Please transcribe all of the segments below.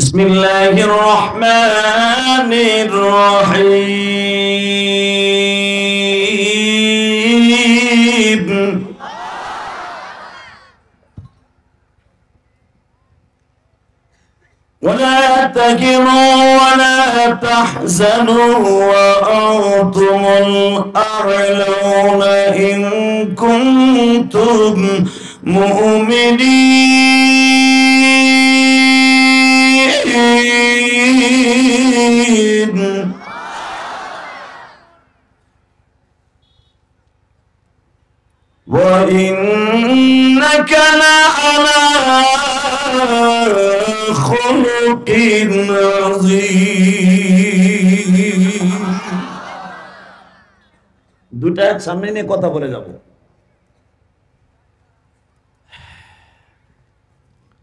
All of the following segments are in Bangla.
বিসমিল্লাহির রহমানির রহিম। ولا تهنوا ولا تحزنوا وأنتم الأعلون إن كنتم مؤمنين وإنك لعلى خلق عظيم। দুটা সামনে নিয়ে কথা বলে যাব।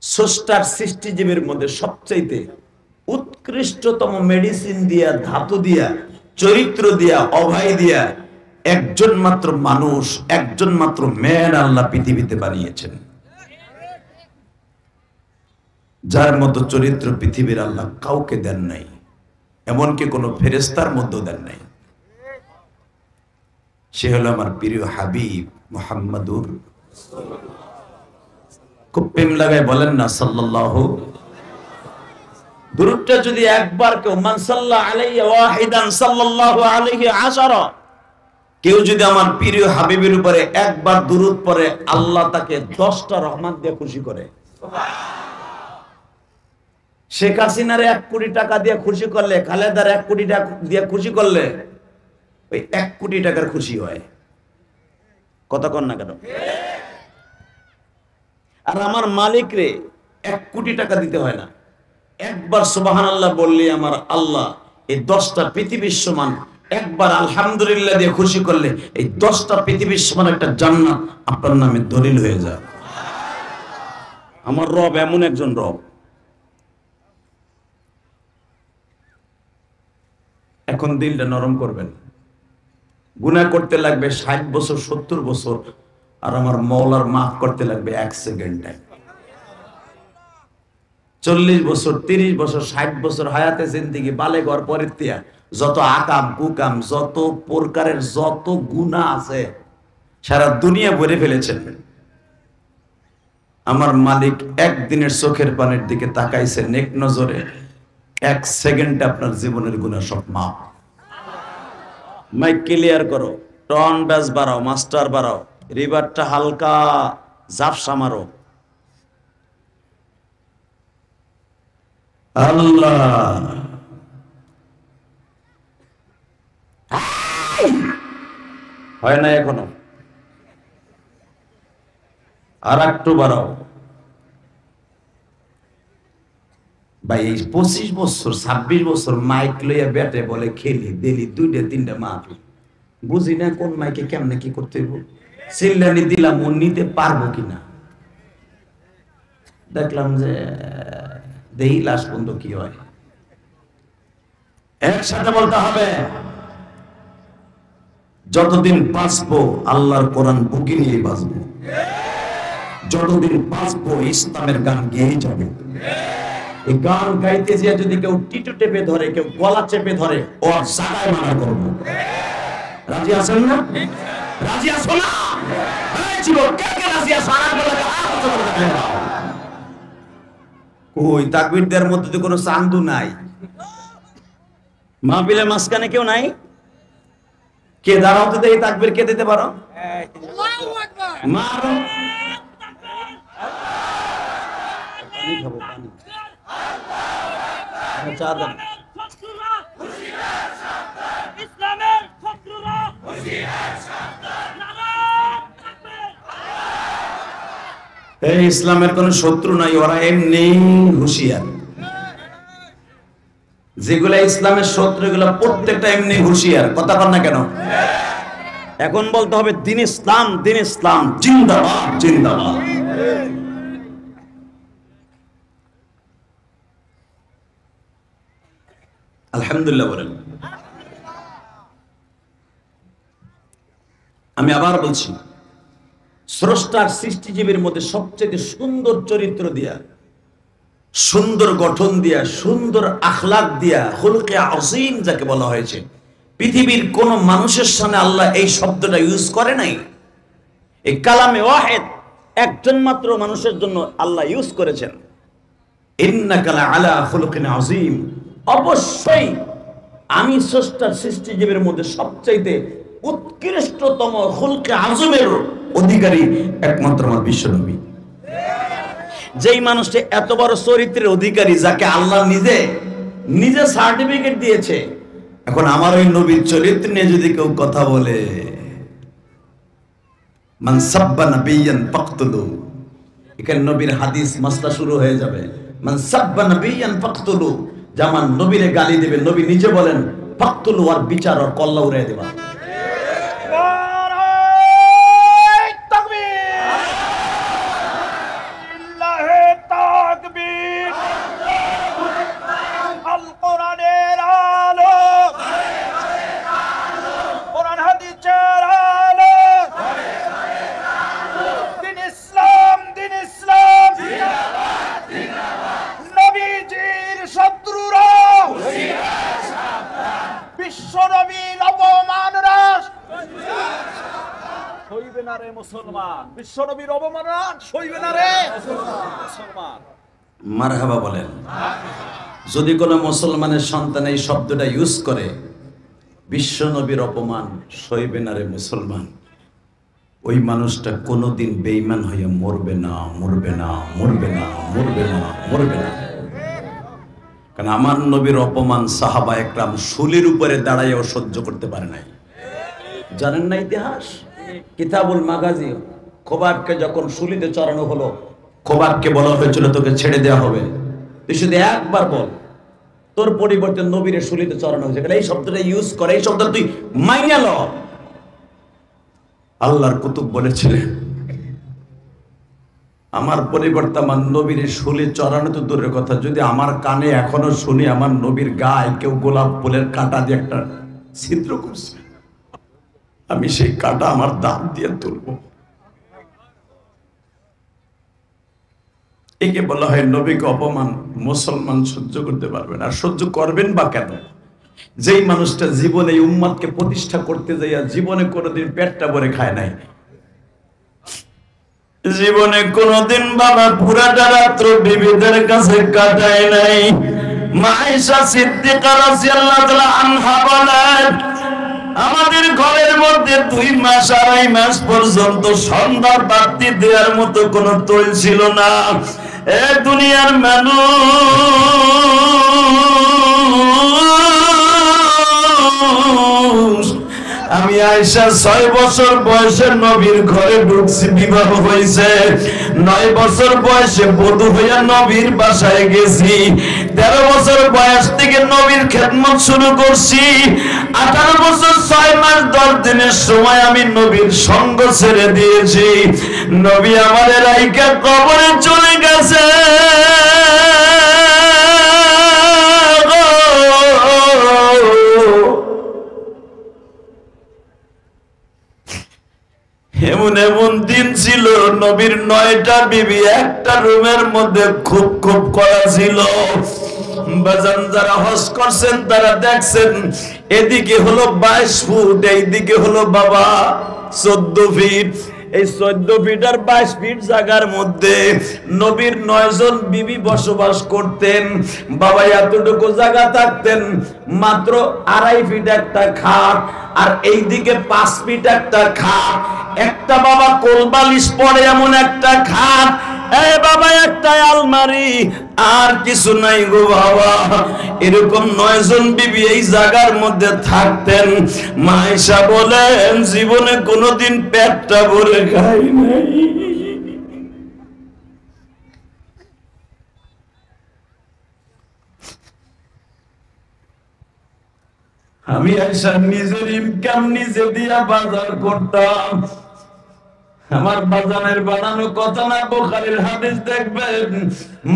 স্রষ্টার সৃষ্টিজীবের মধ্যে সবচাইতে উৎকৃষ্টতম মেডিসিন দিয়া, ধাতু দিয়া, চরিত্র দিয়া, অভয় দিয়া একজন মাত্র মানুষ, একজন মাত্র ম্যান আল্লাহ পৃথিবীতে বানিয়েছেন, যার মতো চরিত্র পৃথিবীর আল্লাহ কাউকে দেন নাই, এমনকি কোনো ফেরেশতার মধ্যে দেন নাই। সে হলো আমার প্রিয় হাবিব মুহাম্মাদুর। খুব প্রেম লাগায় বলেন না সাল্লাল্লাহু। দুরূদটা যদি একবার কেউ মান সাল্লা আলাইহি ওয়াহিদান সাল্লাল্লাহু আলাইহি আশারা, কেউ যদি আমার প্রিয় হাবিবের উপরে একবার দুরূদ পড়ে, আল্লাহ তাকে 10টা রহমত দিয়ে খুশি করে। শেখ হাসিনার 1 কোটি টাকা দিয়ে খুশি করলে, খালেদার 1 কোটি টাকা দিয়ে খুশি করলে, ওই 1 কোটি টাকার খুশি হয়। কথা কন না কেন? আর আমার মালিক রে 1 কোটি টাকা দিতে হয় না, একবার সুবহানাল্লাহ বললে আমার আল্লাহ এই 10টা পৃথিবীর সমান, একবার আলহামদুলিল্লাহ দিয়ে খুশি করলে এই 10টা পৃথিবীর সমান একটা জান্নাত আপনার নামে দলিল হয়ে যায়। আমার রব এমন একজন রব। এখন দিলটা নরম করবেন। গুনাহ করতে লাগবে 60 বছর 70 বছর, আর আমার মওলার মাফ করতে লাগবে 1 সেকেন্ডে। 40 বছর 30 বছর 60 বছর হায়াতে জিন্দেগি বালেঘর পরিত্যাগ, যত আকাম কুকাম, যত প্রকারের যত গুনাহ আছে সারা দুনিয়া ভরে ফেলেছেন। আমার মালিক একদিনের চোখের পানির দিকে তাকাইছে নেক নজরে, 1 সেকেন্ডে আপনার জীবনের গুনাহ সব মাফ। মাইক ক্লিয়ার করো, টন ব্যাস বাড়াও, মাস্টার বাড়াও, রিভারটা হালকা ঝাপসা মারো। আল্লাহ হয় না এখনো, আর একটু বাড়াও ভাই। 25 বছর 26 বছর মাইক লইয়া ব্যাটে বলে খেলি দিলি 2টা 3টা মাহফিল, বুঝি না কোন মাইকে কেমনে কি করতে হইব। সিল্লানি দিলাম, ও নিতে পারবো কিনা, দেখলাম যে দেহি লাশ বন্ধ কি হয়। একসাথে বলতে হবে, যতদিন বাঁচবো আল্লাহর কোরআন বুকে নিয়ে বাঁচবো, যতদিন বাঁচবো ইসলামের গান গেয়ে যাবে। এই গান গাইতে যে যদি কেউ টিটু টেপে ধরে, কেউ গলা চেপে ধরে, ও জায়গায় মানা করবো। রাজি আছেন না? রাজি আছো না? এই যুবক, কে কে রাজি আছো? ওই তাকবীর দেওয়ার মধ্যে তো কোনো চান্দু নাই, মাহফিলের মাঝখানে কেউ নাই। কে দাঁড়াও তো দেখি, তাকবীর কে দিতে পারো? আল্লাহু আকবার। মারো পানি খাবো, পানি। চা দেন। ইসলামের শত্রুরা হুঁশিয়ার সাবধান। এই ইসলামের কোন শত্রু নাই, ওরা এমনি হুঁশিয়ার। যেগুলা ইসলামের শত্রু এগুলা প্রত্যেকটা এমনি হুঁশিয়ার। কথা বল না কেন? এখন বলতে হবে দিন ইসলাম, দিন ইসলাম জিন্দাবাদ, জিন্দাবাদ। আলহামদুলিল্লাহ বলেন। আমি আবার বলছি, স্রষ্টার সৃষ্টিজীবীর মধ্যে সবচেয়ে সুন্দর চরিত্র দিয়া, সুন্দর গঠন দিয়া, সুন্দর আখলাক দিয়া, খুলকে আযীম যাকে বলা হয়েছে, পৃথিবীর কোন মানুষের সামনে আল্লাহ এই শব্দটা ইউজ করে নাই। এই কালামে ওয়াহিদ একজন মাত্র মানুষের জন্য আল্লাহ ইউজ করেছেন, ইন্নাকা লাআলা খুলুকিন আযীম। অবশ্যই আমি স্রষ্টার সৃষ্টিজীবের মধ্যে সবচাইতে উৎকৃষ্টতম খুলকে আযমের অধিকারী একমাত্র আমার বিশ্বনবী। যেই মানুষটা এত বড় চরিত্রের অধিকারী, যাকে আল্লাহ নিজে নিজে সার্টিফিকেট দিয়েছে, এখন আমার ওই নবীর চরিত্র নিয়ে যদি কেউ কথা বলে, মান সাব্বা নাবিয়ান ফাকতুলু, এখানে নবীর হাদিস মাসলা শুরু হয়ে যাবে। মান সাব্বা নাবিয়ান ফাকতুলু, যেমন নবীরে গালি দেবে, নবী নিজে বলেন ফাকতুলু, আর বিচার আর কল্লা উড়াই দেবা। বিশ্বনবীর অবমাননা সইবে না রে মুসলমান। মারহাবা বলেন। যদি কোনো মুসলমানের সন্তান এই শব্দটা ইউজ করে, বিশ্বনবীর অপমান সইবে না রে মুসলমান, ওই মানুষটা কোনোদিন বেঈমান হয়ে মরবে না, মরবে না, মরবে না, মরবে না, মরবে না। কারণ আমার নবীর অপমান সাহাবা একরাম শুলির উপরে দাঁড়াইও সহ্য করতে পারে নাই। জানেন না ইতিহাস? কিতাবুল মাগাজি, খোবাবকে যখন শুলিতে চড়ানো হলো, খোবাবকে বলা হয়েছিল তোকে ছেড়ে দেওয়া হবে, তুই শুধু একবার বল তোর পরিবর্তে নবীরে শুলিতে চড়ানো হয়েছে। এই শব্দটা ইউজ করে, এই শব্দটা তুই মাইনা ল। আল্লাহর কুতুব বলেছিলেন, আমার পরিবর্তে আমার নবীর শুলি চড়ানো তো দূরের কথা, যদি আমার কানে এখনো শুনি আমার নবীর গায়ে কেউ গোলাপ ফুলের কাঁটা দিয়ে একটা ছিদ্র করছে, আমি সেই কাঁটা আমার দাঁত দিয়ে তুলব। একে বলা হয় নবীকে অপমান মুসলমান সহ্য করতে পারবেন। আর সহ্য করবেন বা কেন? যেই মানুষটা জীবনে এই উম্মতকে প্রতিষ্ঠা করতে যাইয়া জীবনে কোনোদিন পেটটা ভরে খায় নাই, জীবনে কোনোদিন বাবা পুরাটা রাত্র বিবিদের কাছে কাটায় নাই। মা আয়েশা সিদ্দিকা রাদিয়াল্লাহু তাআলা আনহা বলেন, আমাদের ঘরের মধ্যে 2 মাস 2.5 মাস পর্যন্ত সন্ধ্যার বাতি দেওয়ার মতো কোনো তৈল ছিল না। এ দুনিয়ার মানুষ, আমি আয়েশা 6 বছর বয়সে নবীর ঘরে ঢুকছি, বিবাহ হয়েছে। 9 বছর বয়সে বধূ হইয়া নবীর বাসায় গেছি। 13 বছর বয়স থেকে নবীর খেদমত শুরু করছি। 18 বছর 6 মাস 10 দিনের সময় আমি নবীর সঙ্গ ছেড়ে দিয়েছি। নবী আমাদের রাইকা কবরে চলে গেছে। এমন এমন দিন ছিল নবীর 9টা বিবি একটা রুমের মধ্যে খুব খুব করা ছিল। বাজান যারা হজ করছেন তারা দেখছেন, এদিকে হলো 22 ফুট, এইদিকে হলো বাবা 14 ফিট। এই 14 ফিট আর 22 ফিট জায়গার মধ্যে নবীর 9 জন বিবি বসবাস করতেন। বাবা এতটুকু জায়গা থাকতেন, মাত্র 2.5 ফিট একটা খাট, আর এইদিকে 5 ফিট একটা খাট, একটা বাবা কোলবালিশ পড়ে এমন একটা খাট, এ বাবা একটা আলমারি, আর কিছু নাই গো বাবা। এরকম 9 জন বিবি এই জায়গার মধ্যে থাকতেন। মা আয়েশা বলেন, জীবনে কোনোদিন পেটটা ভরে খাই নাই। আমি আয়েশা নিজের ইনকাম নিজে দিয়া বাজার করতাম। আমার বাজানের বানানো কথা না, বুখারীর হাদিস দেখবেন,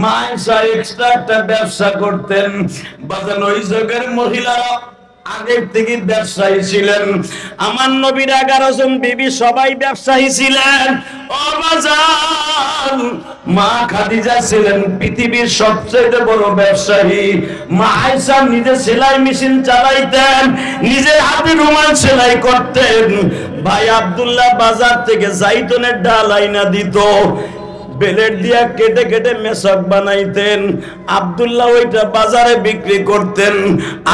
মা আয়েশা এক্সট্রা একটা ব্যবসা করতেন। বাজান ওই যুগের মহিলারা আগের থেকে ব্যবসায়ী ছিলেন। আমার নবীর 11 জন বিবি সবাই ব্যবসায়ী ছিলেন। ও বাজার, মা খাদিজা ছিলেন পৃথিবীর সবচেয়ে বড় ব্যবসায়ী। মা আয়েশা নিজে সেলাই মেশিন চালাইতেন, নিজের হাতে রুমাল সেলাই করতেন। ভাই আব্দুল্লাহ বাজার থেকে জাইতুনের ডাল আইনা দিত, বেলেট দিয়া কেটে কেটে মেশক বানাইতেন। আব্দুল্লাহ ওইটা বাজারে বিক্রি করতেন,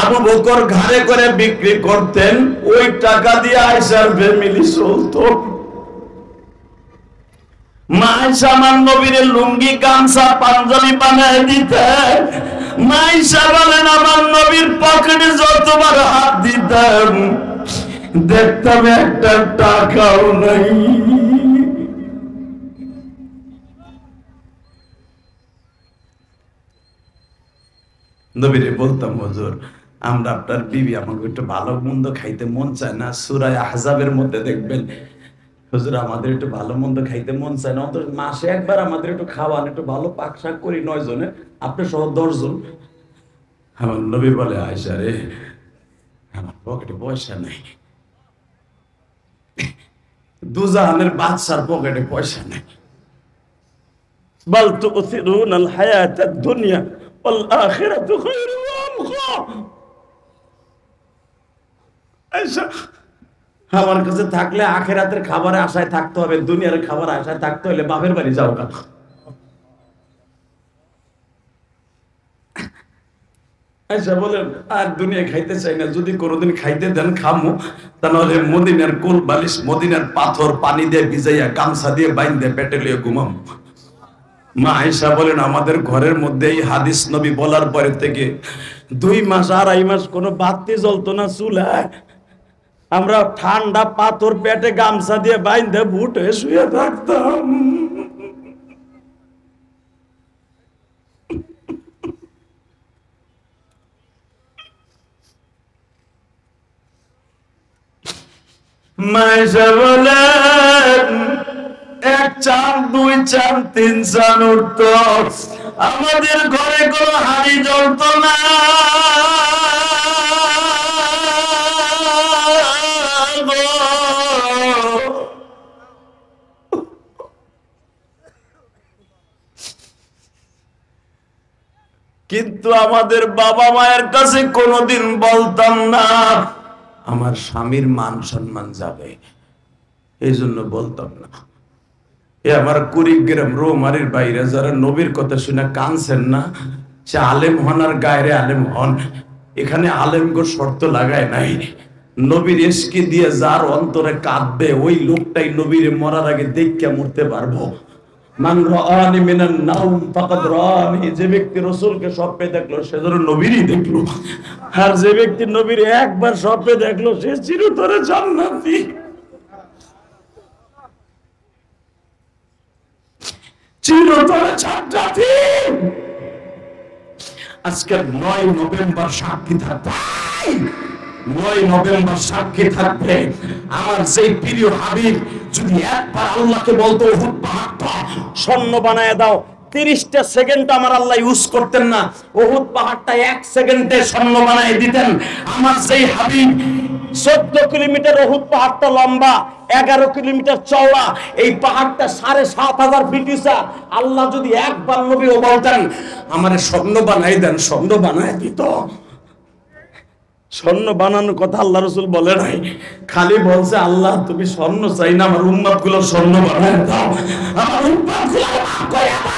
আবু বকর ঘাড়ে করে বিক্রি করতেন। ওই টাকা দিয়ে আয়েশার ফ্যামিলি চলতো। মা আয়েশা আমার নবীর লুঙ্গি গামছা পাঞ্জাবি বানায় দিতেন। মা আয়েশা বলেন আমার নবীর পকেটে যতবার হাত দিতাম দেখতাম একটা টাকাও নাই। নবীরে বলতাম, হুজুর আমরা আপনার বিবি, আমাকে একটু ভালো মন্দ খাইতে মন চায় না। সূরা আহজাবের মধ্যে দেখবেন, হুজুর আমাদের একটু ভালো মন্দ খাইতে মন চায় না, অন্তত মাসে একবার আমাদের একটু খাওয়ান, একটু ভালো পাক শাক করি 9 জনে, আপনি সহ 10 জন। আমার নবী বলে, আয়েশা রে আমার পকেটে পয়সা নাই, দুজাহানের বাদশার পকেটে পয়সা নাই। বাল তুসিরুনাল হায়াতাদ দুনিয়া ওয়াল আখিরাতু খায়রুন ওয়া আবকা। আয়েশা, আমার কাছে থাকলে আখিরাতের খাবারের আশায় থাকতে হবে, দুনিয়ার খাবার আশায় থাকতে হলে বাপের বাড়ি যাও না। আয়েশা বলেন, আর দুনিয়া খাইতে চাই না, যদি কোনোদিন খাইতে দেন খামু, তাহলে মদিনার কোল বালিশ, মদিনার পাথর পানি দিয়ে ভিজাইয়া গামছা দিয়ে বাইন্ধে পেটে লিয়ে ঘুমাম। মা আয়েশা বলেন, আমাদের ঘরের মধ্যে এই হাদিস নবী বলার পরে থেকে 2 মাস 2.5 মাস কোনো বাতি জ্বলতো না চুলায়। আমরা ঠান্ডা পাথর পেটে গামছা দিয়ে বাইন্ধে বুটে শুয়ে থাকতাম। মা আয়েশা বলেন, 1 চান 2 চান 3 চান উঠত, আমাদের ঘরে কোনো হাড়ি জ্বলত না। কিন্তু আমাদের বাবা মায়ের কাছে কোনোদিন বলতাম না, আমার স্বামীর মান সম্মান যাবে, এই জন্য বলতাম না। এ আমার কুড়িগ্রাম রৌমারির বাইরে যারা নবীর কথা শুনে কানছেন না, সে আলেম হন আর গায়রে আলেম হন, এখানে আলেমগো শর্ত লাগায় নাই। নবীর ইশকে দিয়ে যার অন্তরে কাঁদবে, ওই লোকটাই নবীরে মরার আগে দেখে মরতে পারবো। মান রাআনি মিনান নাওম ফাকাদ রাআনি, যে ব্যক্তি রাসূলকে স্বপ্নে দেখলো সে যেন নবীরই দেখলো, আর যে ব্যক্তি নবীর একবার স্বপ্নে দেখলো সে চিরতরে জান্নাতি। চিরতরে জান্নাতি। আজকে 9 নভেম্বর সাক্ষী থাকবে, 9 নভেম্বর সাক্ষী থাকবে। আমার সেই প্রিয় হাবিব যদি একবার আল্লাহকে বলতো উহুদ পাহাড়টা স্বর্ণ বানায় দাও, 30টা সেকেন্ড আমার আল্লাহ ইউজ করতেন না, উহুদ পাহাড়টা 1 সেকেন্ডে স্বর্ণ বানায় দিতেন। আমার সেই হাবিব 14 কিলোমিটার উহুদ পাহাড়টা লম্বা, 11 কিলোমিটার চওড়া, এই পাহাড়টা 7,500 ফিট উঁচা। আল্লাহ যদি একবার নবী ও বলতেন আমারে স্বর্ণ বানাই দেন, স্বর্ণ বানায় দিত। স্বর্ণ বানানোর কথা আল্লাহ রাসূল বলে নাই, খালি বলছে আল্লাহ তুমি স্বর্ণ চাই না, আমার উম্মত গুলো স্বর্ণ বানায় দাও, আমার উম্মত গুলো মাফ করে দাও।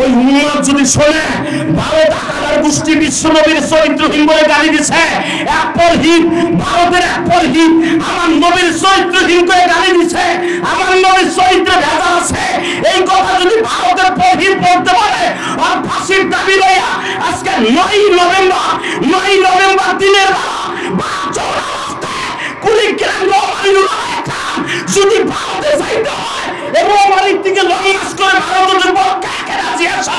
ওই উম্মত যদি শোনে ভারত আকার গোষ্ঠী বিশ্ব নবীর চরিত্রহীন বলে গালি দিছে, এক পরহীন, ভারতের এক পরহীন আমার নবীর চরিত্রহীন করে গালি দিছে, আমার নবীর চরিত্রে ভেজাল আছে, এই কথা যদি ভারতের পরহীন বলতে পারে আর ফাঁসির দাবি লইয়া আজকে 9 নভেম্বর দিনের যদি ভারতে যাইতে হয় এবং মালিক থেকে লঙ্ঘন করে ভারতের পক্ষে রাজি আসা।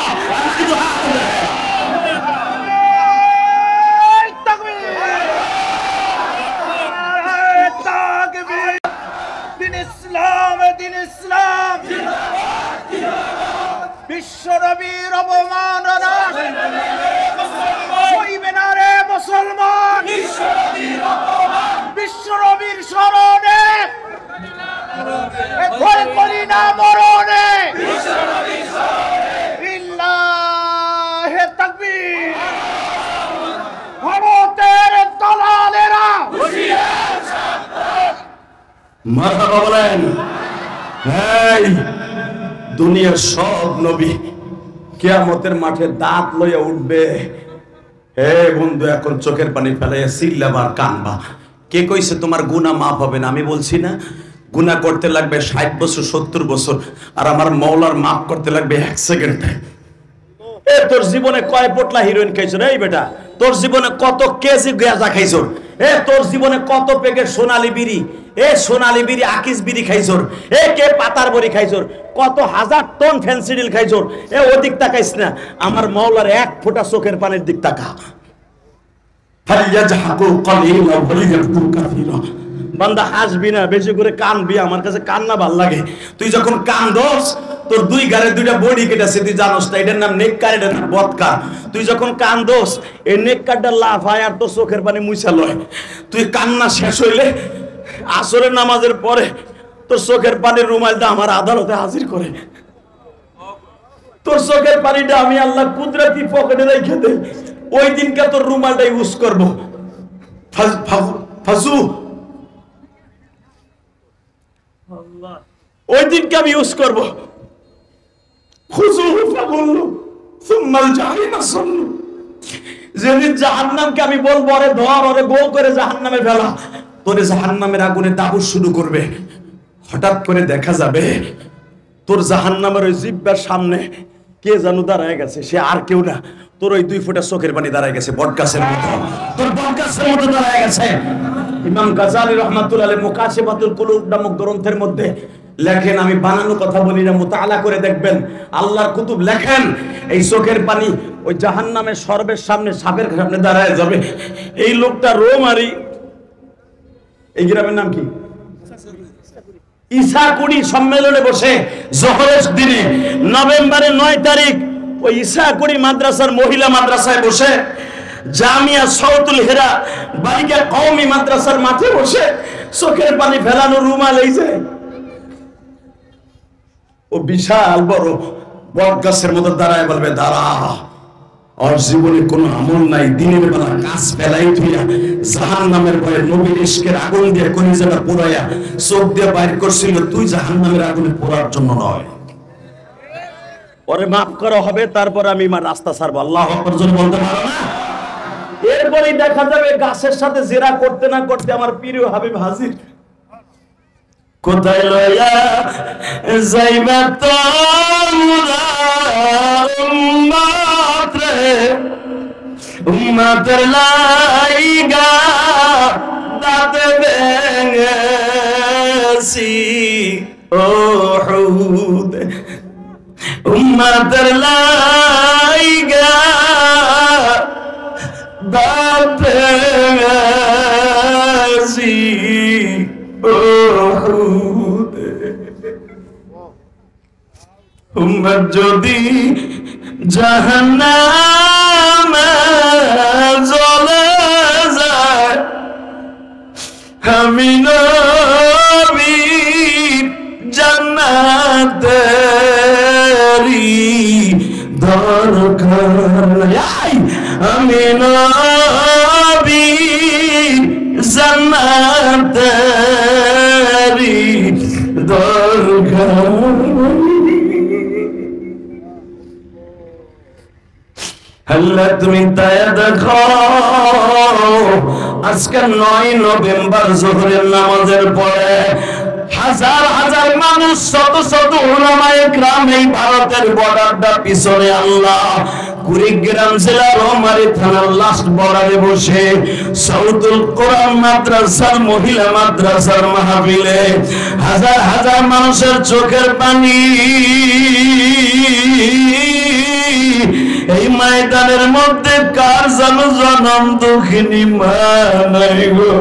বিশ্ব নবীর অবমাননা সইবে না রে মুসলমান। মারহাবা বলেন। এই দুনিয়ার সব নবী কিয়ামতের মাঠে দাঁত লইয়া উঠবে। হে বন্ধু, এখন চোখের পানি ফেলাইয়া চিল্লাবার কানবা। কে কইছে তোমার গুনাহ মাফ হবে না? আমি বলছি না, গুনাহ করতে লাগবে 60 বছর 70 বছর, আর আমার মওলার মাফ করতে লাগবে 1 সেকেন্ডে। এ তোর জীবনে কয় পোটলা হিরোইন খাইছো রে বেটা? তোর জীবনে কত কেজি গাঁজা খাইছো? এ তোর জীবনে কত প্যাকেট সোনালী বিড়ি, সোনালী বিড়ি আকিস বিড়ি খাইছোর? কে পাতার বড়ি খাইছোর? কত হাজার টন ফেন্সিডিল খাইছোর? ওদিক তাকাইস না, আমার মওলার 1 ফোঁটা চোখের পানির দিক তাকা। ফালিয়াজহাকু কালিলা ওয়ালিয়াবকু কাসীরা। বান্দা হাসবি না, বেশি করে কানবি। আমার কাছে কান্না ভাল লাগে। তুই যখন কান্দোস, তোর 2 গারে 2টা বডি কেটেছে, তুই জানোস না? এটার নাম নেককার, এটার নাম বদকার। তুই যখন কান্দোস, এই নেককারটা লাফায় আর তোর চোখের পানি মুছা লয়। তুই কান্না শেষ হইলে আসরের নামাজের পরে তোর চোখের পানির রুমালটা আমার আদালতে হাজির করে। তোর চোখের পানিটা আমি আল্লাহ কুদরতি পকেটে রেখে দেই। ওই দিনকে তোর রুমালটা ইউজ করবো। ফাজু ওই দিনকে আমি ইউজ করবো। যেদিন জাহান্নামকে আমি বলবো, আরে ধর, ওরে গো করে জাহান্নামে ফেলা, তোরে জাহান্নামের আগুনে তাবুস শুরু করবে। হঠাৎ করে দেখা যাবে তোর জাহান্নামের ওই জিহ্বার সামনে কে জানো দাঁড়ায় গেছে। সে আর কেউ না, তোর ওই 2 ফোঁটা চোখের পানি দাঁড়ায় গেছে, বটগাছের মতো। তোর বটগাছের মতো দাঁড়ায় গেছে। ইমাম গাজ্জালী রাহমাতুল্লাহ আলাইহি মুকাশিফাতুল কুলুব নামক গ্রন্থের মধ্যে লেখেন, আমি বানানো কথা বলি না, মুতাআলা করে দেখবেন, আল্লাহর কুতুব লেখেন, এই চোখের পানি ওই জাহান্নামের সর্বের সামনে, সাপের সামনে দাঁড়ায় যাবে। এই লোকটা রোমারি, এই গ্রামের নাম কি, ঈসাকুড়ি সম্মেলনে বসে জোহরের দিনে নভেম্বরের 9 তারিখ ওই ঈসাকুড়ি মাদ্রাসার মহিলা মাদ্রাসায় বসে, জামিয়া সাউতুল হিরা বালিকা কওমি মাদ্রাসার মাঠে বসে চোখের পানি ফেলানো রুমাল এই যে ও বিশাল বড় বটগাছের মতো দাঁড়ায় বলবে, দাঁড়া, আর জীবনে কোনো আমল নাই, দিনের বেলা কাজ ফেলাই ধুইয়া জাহান্নামের ভয়ে নবীর ইশকের আগুন দিয়ে কলিজাটা পোড়াইয়া চোখ দিয়ে বাইর করছিল, তুই জাহান্নামের আগুনে পোড়ার জন্য নয়। ওরে মাফ করা হবে, তারপর আমি রাস্তা ছাড়বো। আল্লাহু আকবার জোরে বলতে পারো না? এরপরেই দেখা যাবে গাছের সাথে জেরা করতে না করতে আমার প্রিয় হাবিব হাজির। কোথায় লইয়া যাইবা তোমরা উম্মত রে, উম্মতের লাইগা দাঁত ভেঙেছি ওহুদ, উম্মতের লাইগা দাঁত ভেঙেছি ওহুদ। উম্মত যদি জাহান্নামে জ্বলে যায়, আমি নবী জান্নাতেরই দরকার, আমি নবী জান্নাতেরই দরকার। আল্লাহ তুমি তায়া দেখো, আজকে 9 নভেম্বর জোহরের নামাজের পরে হাজার হাজার মানুষ, শত শত উলামায়ে কেরাম এই ভারতের বর্ডারটা পিছনে আল্লাহ কুড়িগ্রাম জেলার রোমারী থানার লাস্ট বর্ডারে বসে সাউতুল কোরআন মাদ্রাসার মহিলা মাদ্রাসার মাহফিলে হাজার হাজার মানুষের চোখের পানি এই ময়দানের মধ্যে কার জানো জনম দুঃখিনী মা নাই গো,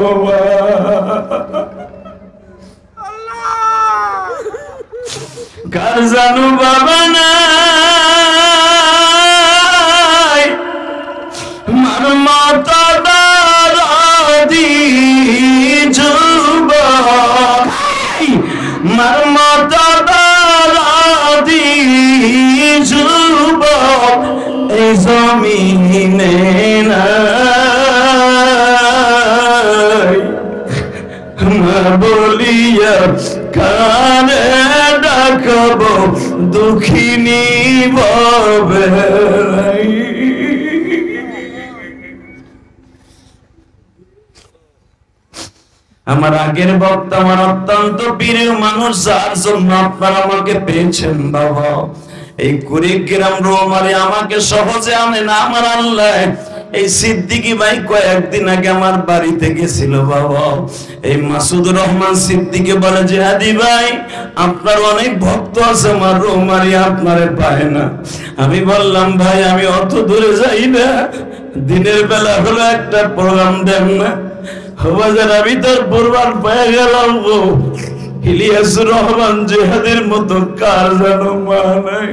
কার জানো বাবা নাই, মার মাতা দাদি যুবক, মার মাতা দাদি যুবক এই জমিনে নাই, মা বলিয়া হবে আমার আগের বক্তা আমার অত্যন্ত প্রিয় মানুষ যার জন্য আপনারা আমাকে পেয়েছেন বাবা এই কুড়িগ্রাম রোমারে আমাকে সহজে আনে না আমার আল্লাহ এই সিদ্দিকী ভাই কয়েকদিন আগে আমার বাড়িতে গেছিল বাবা এই মাসুদুর রহমান সিদ্দিকী বলে যে হাদি ভাই আপনার অনেক ভক্ত আছে আমার রোমারি আপনারে পায় না আমি বললাম ভাই আমি অত দূরে যাই না দিনের বেলা হলো একটা প্রোগ্রাম দেন না আমি তোর পূর্বার পেয়ে গেলাম গো ইলিয়াসুর রহমান জিহাদের মতো কার যেন মা নাই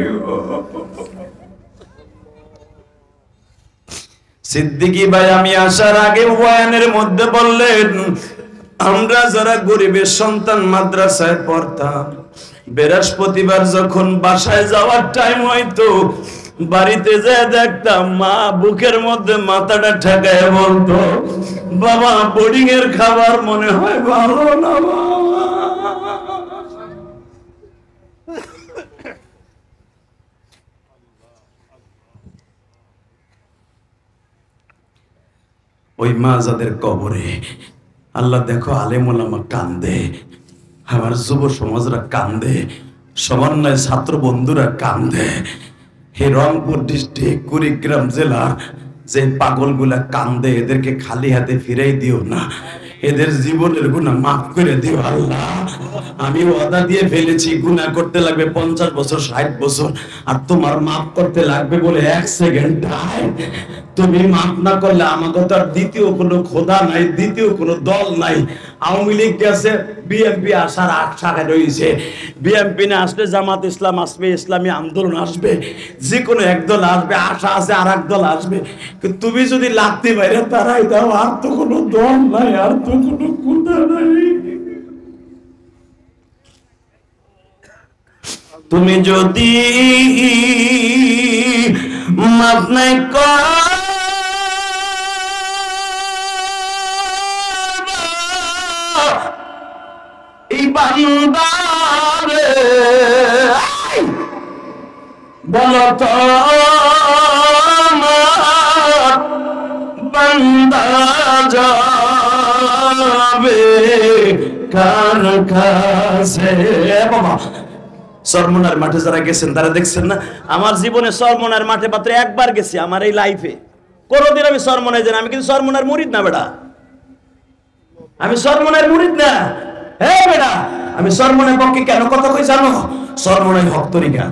সিদ্দিকী ভাই আমি আসার আগে বয়ানের মধ্যে বললেন আমরা যারা গরিবের সন্তান মাদ্রাসায় পড়তাম বৃহস্পতিবার যখন বাসায় যাওয়ার টাইম হইতো বাড়িতে যেয়ে দেখতাম মা বুকের মধ্যে মাথাটা ঠেকায় বলতো বাবা বোর্ডিং এর খাবার মনে হয় ভালো না ওই মা যাদের কবরে আল্লাহ দেখো আলেম ওলামা কান্দে আমার যুব সমাজরা কান্দে সমন্বয় ছাত্র বন্ধুরা কান্দে হে রংপুর ডিস্ট্রিক্ট কুড়িগ্রাম জেলার যে পাগলগুলা কান্দে এদেরকে খালি হাতে ফিরাই দিও না এদের জীবনের গুনাহ মাফ করে দিও আল্লাহ আমি ওয়াদা দিয়ে ফেলেছি গুনাহ করতে লাগবে 50 বছর 60 বছর আর তোমার মাফ করতে লাগবে বলে 1 সেকেন্ড টাইম তুমি মাফ না করলে আমাকে তো আর দ্বিতীয় কোনো খোদা নাই দ্বিতীয় কোনো দল নাই আওয়ামী লীগ গেছে বিএনপি আসার আশায় রয়েছে বিএনপি না আসলে জামাত ইসলাম আসবে ইসলামী আন্দোলন আসবে যে কোনো এক দল আসবে আশা আছে আর এক দল আসবে কিন্তু তুমি যদি লাগতে বাইরে তারাই দাও আর তো কোনো দল নাই আর তো কোনো খোদা নাই তুমি যদি মাফ নাই কর এই বান্দারে বলো তো বান্দা যাবে কার কাছে বাবা সরমনার মাঠে যারা গেছেন তারা দেখছেন না আমার জীবনে সরমনার মাঠে মাত্র একবার গেছি আমার এই লাইফে কোনোদিন আমি সরমনায় যাই না আমি কিন্তু সরমনার মুরিদ না বেটা আমি সরমনার মুরিদ না হে বেটা আমি সরমনের পক্ষে কেন কথা কই জানো সরমনের হক তরিকা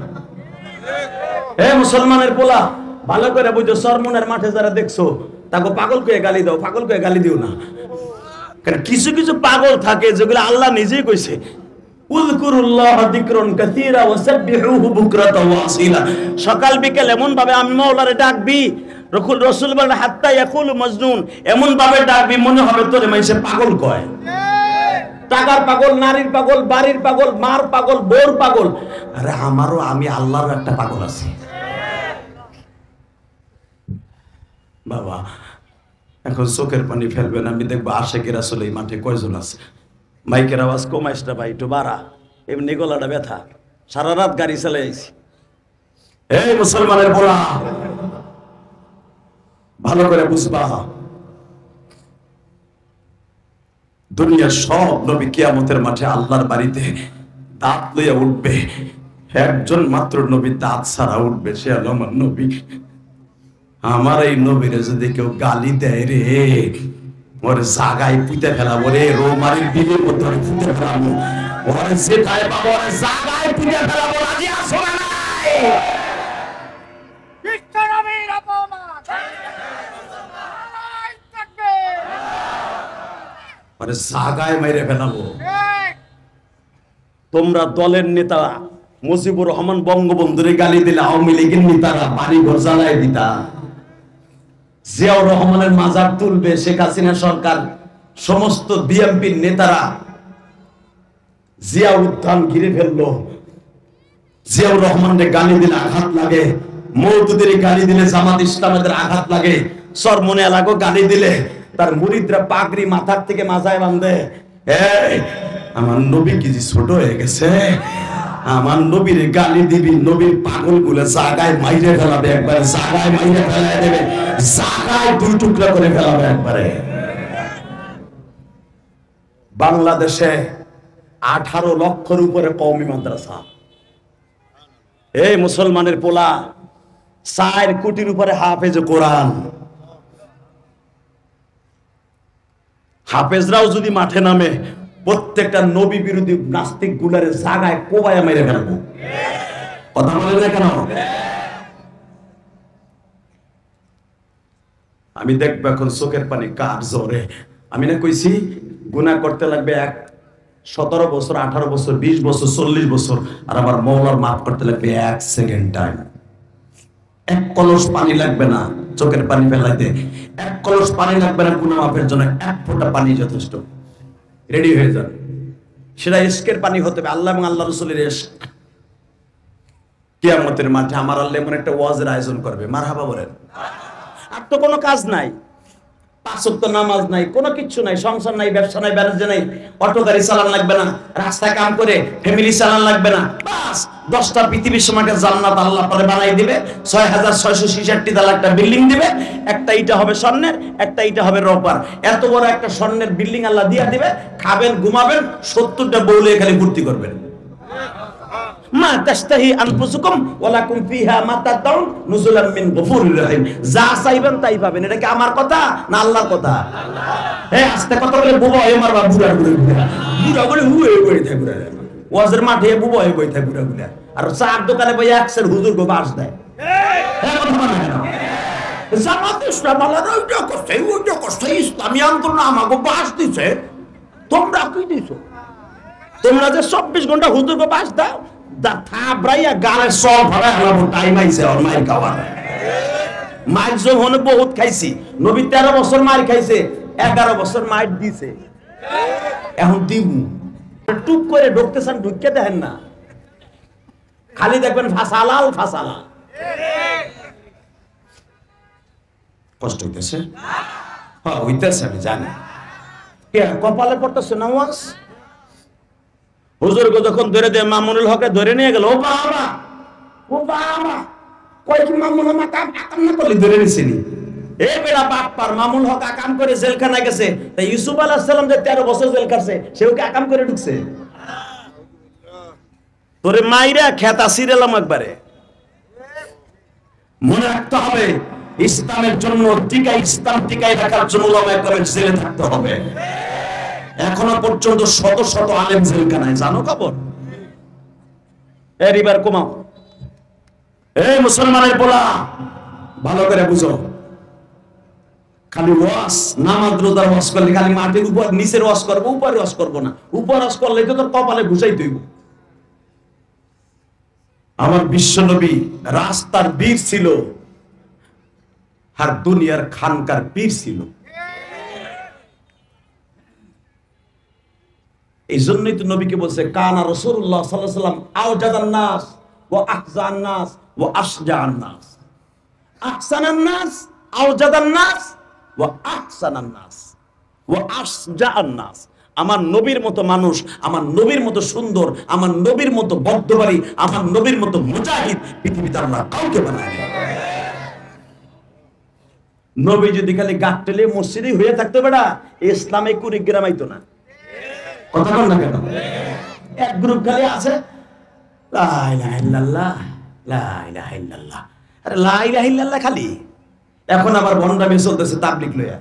হে মুসলমানের পোলা ভালো করে বুঝো সরমনের মাঠে যারা দেখছো তাকে পাগল কয়ে গালি দাও পাগল কয়ে গালি দিও না কারণ কিছু কিছু পাগল থাকে যেগুলো আল্লাহ নিজেই কইছে উযকুরুল্লাহ যিকরান কাসীরা ওয়াসাব্বিহুহু বুকরাতাও ওয়া আসীলা সকাল বিকেল এমন ভাবে আমি মাওলারে ডাকবি রাসূল বলেন হাত্তা ইয়াকুলু মাজনুন এমন ভাবে ডাকবি মনে হবে তোরে মানুষে পাগল কয় টাকার পাগল নারীর পাগল বাড়ির পাগল মার পাগল বোর পাগল আরে আমারও আমি আল্লাহর একটা পাগল আছি বাবা এখন চোখের পানি ফেলবেন আমি দেখবো আশেকের আসলে এই মাঠে কয়জন আছে মাইকের আওয়াজ কমাইস না ভাই একটু বাড়া এমনি গলাটা ব্যথা সারা রাত গাড়ি চালাই আইছি এই মুসলমানের বলা ভালো করে বুঝবা দুনিয়ার সব নবী কিয়ামতের মাঠে আল্লাহর বাড়িতে দাঁত লইয়া উঠবে একজন মাত্র নবী দাঁত ছাড়া উঠবে সে হলো আমার নবী আমার এই নবীরে যদি কেউ গালি দেয় রে ওর জাগায় পুঁতে ফেলাবো রে রোমারির বিলের মধ্যে পুঁতে ফেলাবো ওরে যেটাই পাবো ওরে জাগায় পুঁতে ফেলাবো রাজি আসো না নাই বিশ্ব নবীর অপমান থাকবে ওরে জাগায় মেরে ফেলাবো তোমরা দলের নেতা মুজিবুর রহমান বঙ্গবন্ধুরে গালি দিলে আওয়ামী লীগের নেতারা বাড়ি ঘর জ্বালায় দিতা জিয়াউর রহমানের মাজার তুলবে শেখ হাসিনা সরকার সমস্ত বিএনপির নেতারা জিয়া উদ্যান ঘিরে ফেললো জিয়াউর রহমানের গালি দিলে আঘাত লাগে মওদুদের গালি দিলে জামাত ইসলামের আঘাত লাগে সরমনে এলাকাও গালি দিলে তার মুরিদরা পাগড়ি মাথার থেকে মাথায় বাঁধে এই আমার নবী কি ছোট হয়ে গেছে আমার নবীর গালি দিবি, নবীর পাগল গুলো জায়গায় মাইরে ফেলাবে একবারে, জায়গায় মাইরে ফেলাই দেবে, জায়গায় দুই টুকরা করে ফেলাবে একবারে। বাংলাদেশে 18 লক্ষের উপরে কওমি মাদ্রাসা। এই মুসলমানের পোলা 4 কোটির উপরে হাফেজ কোরআন। হাফেজরাও যদি মাঠে নামে প্রত্যেকটা নবী বিরোধী নাস্তিক গুলারে জায়গায় কোবায় মেরে ফেলবো। কথা বলে না কেন? আমি দেখবো এখন চোখের পানি কার জোরে। আমি না কইছি গুনাহ করতে লাগবে 17 বছর, 18 বছর, 20 বছর, 40 বছর, আর আমার মওলার মাফ করতে লাগবে 1 সেকেন্ড টাইম। 1 কলস পানি লাগবে না চোখের পানি ফেলাইতে, 1 কলস পানি লাগবে না গুনাহ মাফের জন্য, 1 ফোঁটা পানি যথেষ্ট। রেডি হয়ে যান। সেটা ইশকের পানি হতে হবে, আল্লাহ এবং আল্লাহ রাসূলের ইশক। কিয়ামতের মাঠে আমার আল্লাহ এমন একটা ওয়াজের আয়োজন করবে, মারহাবা বলেন। আর তো কোনো কাজ নাই, 5 ওয়াক্ত নামাজ নাই, কোনো কিচ্ছু নাই, সংসার নাই, ব্যবসা নাই, বাণিজ্য নাই, অটো গাড়ি চালান লাগবে না, রাস্তায় কাম করে ফ্যামিলি চালান লাগবে না, বাস 10টা পৃথিবীর সমাকে জান্নাত আল্লাহ পরে বানাই দিবে, 6666 তালা একটা বিল্ডিং দিবে, একটা ইটা হবে স্বর্ণের, একটা ইটা হবে রূপার, এত বড় একটা স্বর্ণের বিল্ডিং আল্লাহ দিয়া দিবে, খাবেন ঘুমাবেন, 70টা বউলে খালি ভর্তি করবেন। মা তাশতাহি আনফুসুকুম ওয়া লাকুম ফিহা মা তাদাউন নুজুলাম মিন গফুরির রহিম। যা চাইবেন তাই পাবেন। এটা কি আমার কথা না আল্লাহর কথা? আল্লাহ। এই আস্তে কথা বলে বুবা হয়ে মারবা, বুড়া বুড়া বুড়া বলে হুয়ে বই থাকে বুড়া, ওয়াজের মাঠে বুবা হয়ে বই থাকে বুড়া বুড়া, আর চার দোকানে বই একসের হুজুর গো বাস দেয়। এই কথা বলে না জামাত ইসলাম আলাদা ওইটা করছে, ওইটা করছে, ইসলামী আন্দোলন আমাকে বাস দিছে, তোমরা কি দিছো? তোমরা যে 24 ঘন্টা হুজুর গো বাস দাও, দা থাবরাইয়া গালে সব ভাবে আমার টাইম আইছে আর মাইর খাওয়া। মাইর যখন বহুত খাইছি, নবী 13 বছর মাইর খাইছে, 11 বছর মাইর দিছে, এখন দিব টুপ করে ঢুকতেছেন, ঢুকে দেখেন না, খালি দেখবেন ফাসালাল ফাসালাল। কষ্ট হইতেছে? হ্যাঁ হইতেছে, আমি জানি। কে কপালে পড়তেছে না ওয়াজ? হুজুরকে যখন ধরে দেয়, মামুনুল হককে ধরে নিয়ে গেল, ও বাবা ও বাবা, কয় কি মামুনুল হক আকাম না করলে ধরে নিছেনি? এ বেড়া বাপ্পার, মামুনুল হক আকাম করে জেলখানায় গেছে, তাই ইউসুফ আলাইহিস সালাম যে 13 বছর জেল কাটছে, সেও কি আকাম করে ঢুকছে? তোরে মাইরা খেতা সিরেলাম একবারে। মনে রাখতে হবে, ইসলামের জন্য ইসলাম টিকাই রাখার জন্য উলামায়ে কেরামের জেলে থাকতে হবে। এখনো পর্যন্ত শত শত আলেম জেলখানায়, জানো খবর? এবার কমাও। এই মুসলমানের পোলা, ভালো করে বুঝো, খালি ওয়াজ নামাজ রোজার ওয়াজ করলে খালি মাটির উপর নিচের ওয়াজ করবো, উপরে ওয়াজ করবো না। উপর ওয়াজ করলে তো তোর কপালে ঘুষাই তুইব। আমার বিশ্বনবী রাস্তার বীর ছিল আর দুনিয়ার খানকার পীর ছিল। এই জন্যই তো নবীকে বলছে, কানা রাসূলুল্লাহ সাল্লাল্লাহু আলাইহি ওয়াসাল্লাম আওজাদান নাস ওয়া আহজান নাস ওয়া আশজাআন নাস। আহসানান নাস, আওজাদান নাস ওয়া আহসানান নাস ওয়া আশজাআন নাস। আমার নবীর মতো মানুষ, আমার নবীর মতো সুন্দর, আমার নবীর মতো বদ্ধবাড়ি, আমার নবীর মতো মুজাহিদ পৃথিবীতে আল্লাহ কাউকে বানায় নাই। নবী যদি খালি গাট্টেলে মসজিদে হয়ে থাকতো, বেটা ইসলামে কুড়িগ্রাম আইতো না। কথা বল না কেন? এক গ্রুপ খালি আছে, লা ইলাহা ইল্লাল্লাহ, লা ইলাহা ইল্লাল্লাহ, আরে লা ইলাহা ইল্লাল্লাহ খালি। এখন আবার ভন্ডামি চলতেছে তাবলীগ লইয়া।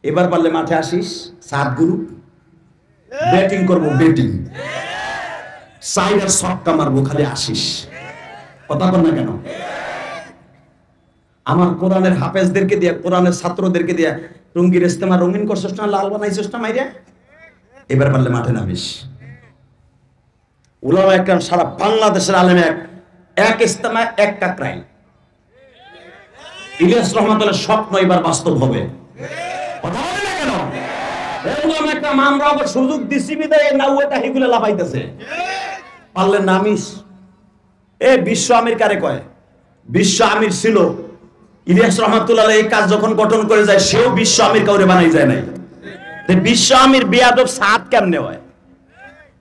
এবার পারলে মাঠে আসিস, 7 গ্রুপ ব্যাটিং করবো, ব্যাটিং সাইডার ছক্কা মারবো, খালি আসিস। কথা বল না কেন? আমার কোরআনের হাফেজদেরকে দিয়া, কোরআনের ছাত্রদেরকে দিয়া রঙ্গির ইস্তেমা রঙিন করছস না, লাল বানাইছস না মাইরা। এবার পারলে মাঠে নামিস। উলামায়ে কেরাম সারা বাংলাদেশের আলেম এক ইস্তেমা এক কাকরাইল। ইলিয়াস রহমাতুল্লাহ স্বপ্ন এবার বাস্তব হবে। কথা বলে না কেন? এই উলামায়ে কেরাম আমরা আবার সুযোগ দিছি বিদায় না, ওটা হিগুলা লাফাইতেছে। পারলে নামিস। এ বিশ্ব আমির কারে কয়? বিশ্ব আমির ছিল ইলিয়াস রহমাতুল্লাহ। এই কাজ যখন গঠন করে যায়, সেও বিশ্ব আমির কাউরে বানাই যায় নাই। বিশ্ব আমির বেয়াদব সাত কেমনে হয়?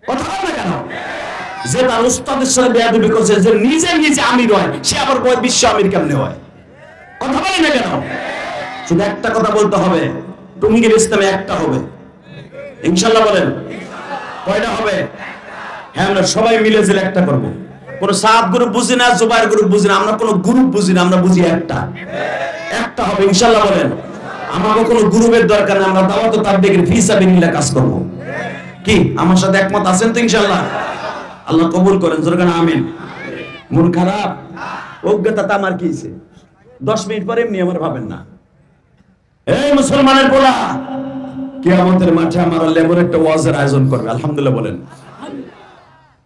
কথা বলে না কেন? যে তার উস্তাদের সাথে বেয়াদবি করছে, যে নিজে নিজে আমির হয়, সে আবার কয় বিশ্ব আমির কেমনে হয়? কথা বলি না কেন? শুধু একটা কথা বলতে হবে, টুঙ্গির ইসলামে একটা হবে ইনশাআল্লাহ। বলেন কয়টা হবে? হ্যাঁ, আমরা সবাই মিলে যে একটা করব। কোন সাত গ্রুপ বুঝি না, জুবাইর গ্রুপ বুঝি না, আমরা কোন গ্রুপ বুঝি না, আমরা বুঝি একটা হবে ইনশাআল্লাহ। বলেন আমাকে কোনো গ্রুপের দরকার নেই, আমরা দাওয়াত ও তাবলীগের ফি সাবিলিল্লাহ কাজ করব। কি আমার সাথে একমত আছেন তো ইনশাআল্লাহ? আল্লাহ কবুল করেন, জোরে বলেন আমিন। মন খারাপ, অজ্ঞতা তা আমার কি হইছে? 10 মিনিট পরে এমনি আমার ভাবেন না। এই মুসলমানের পোলা, কিয়ামতের মাঠে আমার আল্লাহ এমন একটা ওয়াজের আয়োজন করবে, আলহামদুলিল্লাহ বলেন।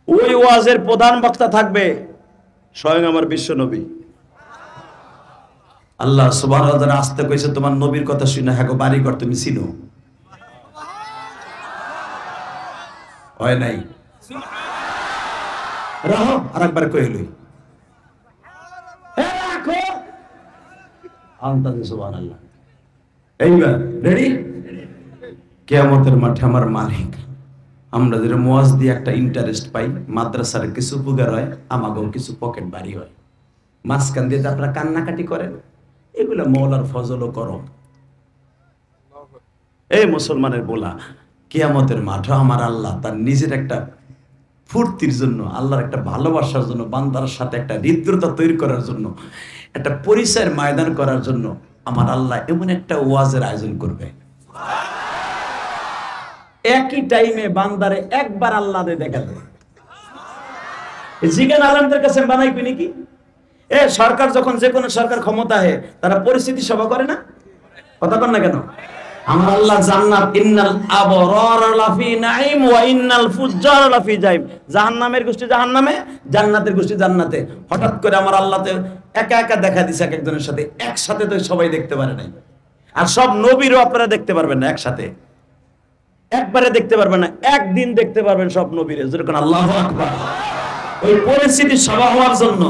ওই ওয়াজের প্রধান বক্তা থাকবে স্বয়ং আমার বিশ্ব নবী। আল্লাহ সুবহানাহু ওয়া তাআলা আসতে কইছে, তোমার নবীর কথা শুনে হ্যাঁ বাড়ি ঘর তুমি চিনো হয় নাই? রাহো আরেকবার কইলই রাখো আনতাতে সুবহানাল্লাহ। এইবার রেডি? কিয়ামতের মাঠে আমার মালিক, আমরা যে ওয়াজ দিয়ে একটা ইন্টারেস্ট পাই, মাদ্রাসার কিছু উপকার হয়, আমাকেও কিছু পকেট বাড়ি হয়, মাঝখান দিয়ে আপনারা কান্নাকাটি করেন, এগুলো মওলার ফজল ও করম। এই মুসলমানের বলা, কিয়ামতের মাঠে আমার আল্লাহ তার নিজের একটা ফুর্তির জন্য, আল্লাহর একটা ভালোবাসার জন্য, বান্দার সাথে একটা হৃদ্রতা তৈরি করার জন্য, একটা পরিচয়ের ময়দান করার জন্য আমার আল্লাহ এমন একটা ওয়াজের আয়োজন করবে। একই টাইমে বান্দারে একবার আল্লাহ দেখা দেবে। জিগান আলমদের কাছে বানাই কই নাকি? সরকার যখন, যে কোনো সরকার ক্ষমতা হয়, তারা পরিস্থিতি সভা করে না? কথা বল না কেন? আমার আল্লাহ জান্নাত, ইন্নাল আবরার লাফি নাঈম ওয়া ইন্নাল ফুজ্জার লাফি জাহিম, জাহান্নামের গোষ্ঠী জাহান্নামে, জান্নাতের গোষ্ঠী জান্নাতে। হঠাৎ করে আমার আল্লাহ তো একা একা দেখা দিছে এক একজনের সাথে, একসাথে তো সবাই দেখতে পারে নাই। আর সব নবীরও আপনারা দেখতে পারবেন না একসাথে, একবারে দেখতে পারবেন না, একদিন দেখতে পারবেন সব নবীরে, যেরকম আল্লাহু আকবার। ওই পরিস্থিতি সভা হওয়ার জন্য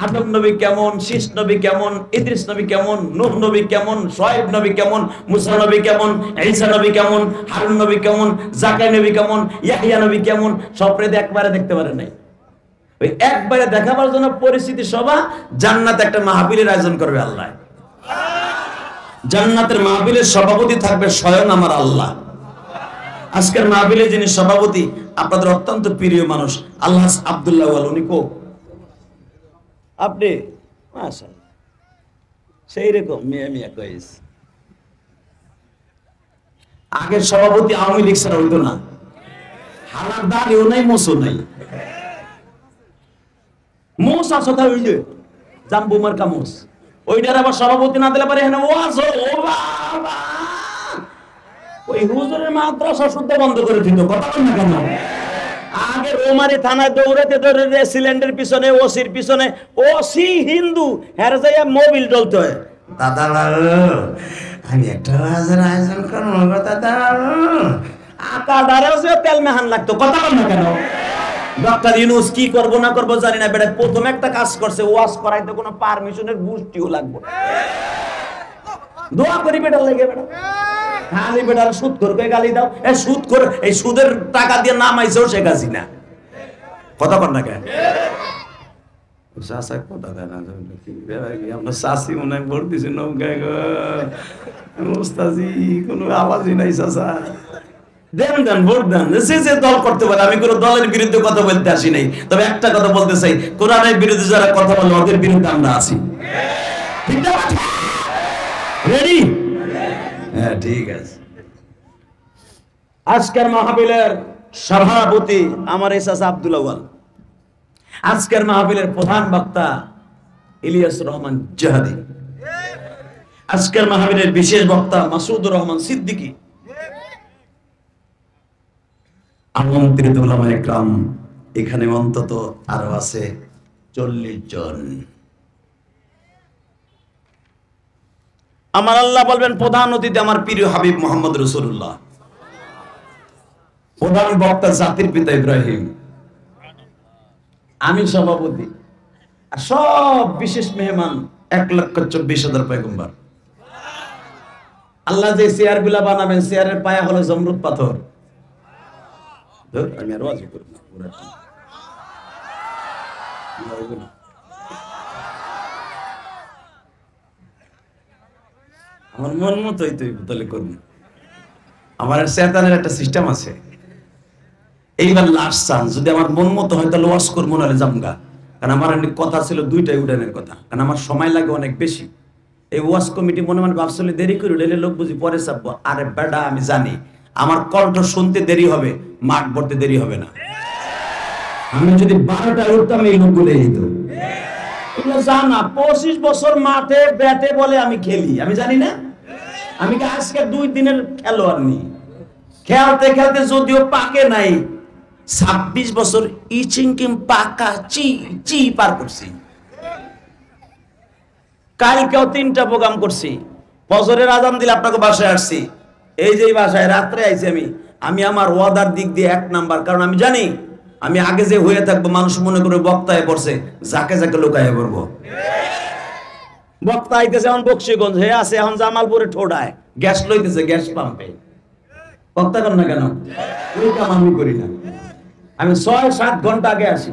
আদম নবী কেমন, শীষ নবী কেমন, ইদ্রিস নবী কেমন, নূহ নবী কেমন, শুআয়ব নবী কেমন, মুসা নবী কেমন, ঈসা নবী কেমন, হারুন নবী কেমন, যাকারিয়া নবী কেমন, ইয়াহইয়া নবী কেমন, সবরে একবারে দেখতে পারে নাই। ওই একবারে দেখাবার জন্য পরিস্থিতি সভা, জান্নাতে একটা মাহফিলের আয়োজন করবে আল্লাহ। জান্নাতের মাহফিলের সভাপতি থাকবে স্বয়ং আমার আল্লাহ। আজকের মাহফিলে যিনি সভাপতি, আপনাদের অত্যন্ত প্রিয় মানুষ আল্লাহ আব্দুল্লাহ ওয়াল, উনি কো আপনি মাশাআল্লাহ সেই রকম মিয়া মিয়া কইস। আগের সভাপতি আওয়ামী লীগ ছাড়া হইতো না, হালার দাঁড়িয়েও নাই, মোসও নাই। মোস আসতা হইলে জাম্বু মার্কা মোস, ওইটার আবার সভাপতি না দিলে পারে এখানে ওয়াজ ও বাবা, ওই হুজুরের মাদ্রাসা শুদ্ধ বন্ধ করে দিত। কথা বল না কেন? আগে রোমারি থানায় দৌড়াতে দৌড়াতে সিলিন্ডার পিছনে, ওসির পিছনে, ওসি হিন্দু, হ্যাঁ যাইয়া মোবিল ডলতে হয়। দাদা আমি একটা ওয়াজের আয়োজন করবো, দাদা আকা দাঁড়াও যে তেল মেহান লাগতো। কথা বল না কেন? ডক্টর ইউনূস কি করবো না করবো জানি না, বেটা প্রথম একটা কাজ করছে, ওয়াজ করাইতে কোনো পারমিশনের গোষ্ঠীও লাগবে। দোয়া করি বেটার লাগে, বেটা খালি বেটার সুদ করবে গালি দাও, সুদ করে এই সুদের টাকা দিয়ে নামাইছেও শেখ হাসিনা। কথা কর না কেন? কথা দেয় না, আপনার চাষি মনে হয় ভোট দিছে নৌকায় গো, মুস্তাজি কোনো আওয়াজই নাই। চাষা দেন দেন, ভোট দেন, যে দল করতে পারে। আমি কোনো দলের বিরুদ্ধে কথা বলতে আসি নাই, তবে একটা কথা বলতে চাই, কোরআনের বিরুদ্ধে যারা কথা বলে ওদের বিরুদ্ধে আমরা আছি। রেডি? হ্যাঁ ঠিক আছে। আজকের মাহফিলের সভাপতি আমার এসাস আব্দুল আউয়াল, আজকের মাহফিলের প্রধান বক্তা ইলিয়াস রহমান জাহাদি, আজকের মাহফিলের বিশেষ বক্তা মাসুদুর রহমান সিদ্দিকী, আমন্ত্রিত উলামায়ে ইকরাম এখানে অন্তত আরো আছে 40 জন। আমার আল্লাহ বলবেন প্রধান অতিথি আমার প্রিয় হাবিব মুহাম্মদ রাসূলুল্লাহ, প্রধান বক্তা জাতির পিতা ইব্রাহিম, আমি সভাপতি, আর সব বিশেষ মেহমান 1,24,000 পয়গম্বর। আল্লাহ যে চেয়ার গুলা বানাবেন, চেয়ারের পায়া হলো জমরুদ পাথর। আমি আর ওয়াজ করব না, আমার মন মতোই তুই তাহলে করবি। আমার শয়তানের একটা সিস্টেম আছে, এইবার লাস্ট চান্স, যদি আমার মন মতো হয় তাহলে ওয়াশ করবো, নাহলে জামগা। কারণ আমার কথা ছিল দুইটাই উড়ানের কথা, কারণ আমার সময় লাগে অনেক বেশি। এই ওয়াশ কমিটি মনে মনে ভাবছিল দেরি করে উঠলে লোক বুঝি পরে চাপবো। আরে বেটা, আমি জানি আমার কণ্ঠ শুনতে দেরি হবে, মাঠ ভরতে দেরি হবে না। আমি যদি 12টায় উঠতাম এই লোকগুলো যেত। এগুলো জানা 25 বছর মাঠে ব্যাটে বলে আমি খেলি, আমি জানি না? আমি কি আজকে 2 দিনের খেলোয়াড় নি? খেলতে খেলতে যদিও পাকে নাই, 26 বছর ইচিংকিম পাকা চি চি পার করছি। কালকেও 3টা প্রোগ্রাম করছি। ফজরের আজান দিলে আপনাকে বাসায় আসছি, এই যে বাসায় রাত্রে আইছি আমি আমার ওয়াদার দিক দিয়ে 1 নাম্বার। কারণ আমি জানি আমি আগে যে হয়ে থাকবো মানুষ মনে করে বক্তায় পড়ছে, যাকে যাকে লোকায় পড়বো। বক্তা আইতেছে এখন বক্সিগঞ্জ, হে আছে এখন জামালপুরে ঠোডায় গ্যাস লইতেছে গ্যাস পাম্পে। বক্তা কর না কেন? ওই কাম আমি করি না। আমি 6-7 ঘন্টা আগে আসি।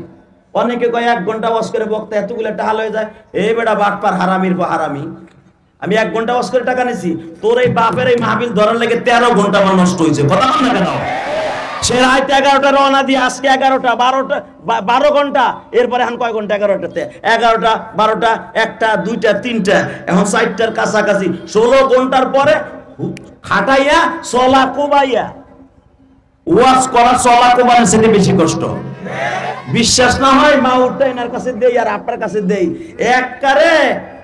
অনেকে কয় 1 ঘন্টা ওয়াশ করে বক্তা এতগুলো টাকা হয়ে যায়। এই বেটা বাটপার, হারামির পর হারামি। আমি 1 ঘন্টা ওয়াশ করে টাকা নিছি, তোর এই বাপের এই মাহফিল ধরার লেগে 13 ঘন্টা আমার নষ্ট হয়েছে। কথা বল না কেন? সে রাত 11টা রওনা দিয়ে আজকে 11টা 12 ঘন্টা, এরপরে এখন কয় ঘন্টা? 11টাতে 11টা 12টা 1টা 2টা 3টা, এখন 4টার কাছাকাছি 16 ঘন্টার পরে খাটাইয়া চলা কোবাইয়া ওয়াজ করা, চলা কোবানো সেটা বেশি কষ্ট। বিশ্বাস না হয় মা উঠটা এনার কাছে দেই আর আপনার কাছে দেই, একবারে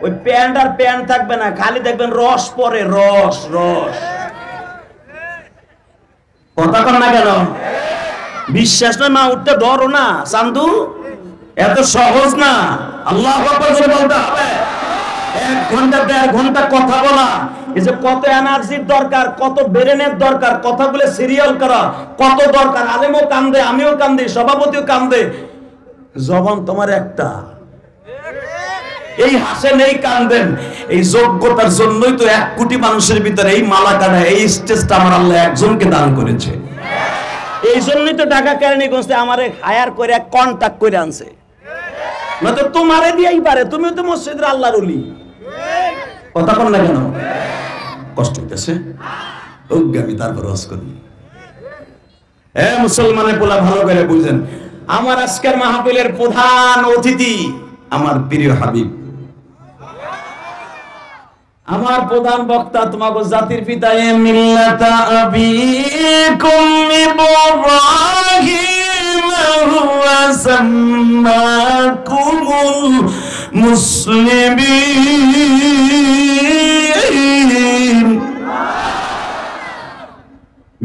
ওই প্যান্ট আর প্যান্ট থাকবে না, খালি দেখবেন রস পরে, রস রস। কথা কর না কেন? বিশ্বাস না মা উঠতে ধরো না চান্দু, এত সহজ না। আল্লাহু আকবার করে বলতে হবে। 1 ঘন্টা 1.5 ঘন্টা কথা বলা, এই যে কত এনার্জির দরকার, কত ব্রেনের দরকার, কথাগুলো সিরিয়াল করা কত দরকার। আলেমও কান্দে, আমিও কান্দি, সভাপতিও কান্দে। জবান তোমার একটা, এই হাসেন এই কান্দেন, এই যোগ্যতার জন্যই তো 1 কোটি মানুষের ভিতরে এই মালাকাটা, এই স্টেজটা আমার আল্লাহ একজনকে দান করেছে। এই জন্যই তো ঢাকা কেরানীগঞ্জে আমারে হায়ার করে কন্টাক্ট করে আনছে, নয়তো তোমারে দিয়েই পারে। তুমিও তো মসজিদের আল্লাহর ওলি। কথা বল না কেন? কষ্ট হইতেছে, আমি তারপর ওয়াজ করি। মুসলমানের পোলা ভালো করে বুঝেন, আমার আজকের মাহফিলের প্রধান অতিথি আমার প্রিয় হাবিব, আমার প্রধান বক্তা, তোমাকে জাতির পিতা মিল্লাতা আবিকুম ইব্রাহিম হুয়া সাম্মাকুমুল মুসলিমিন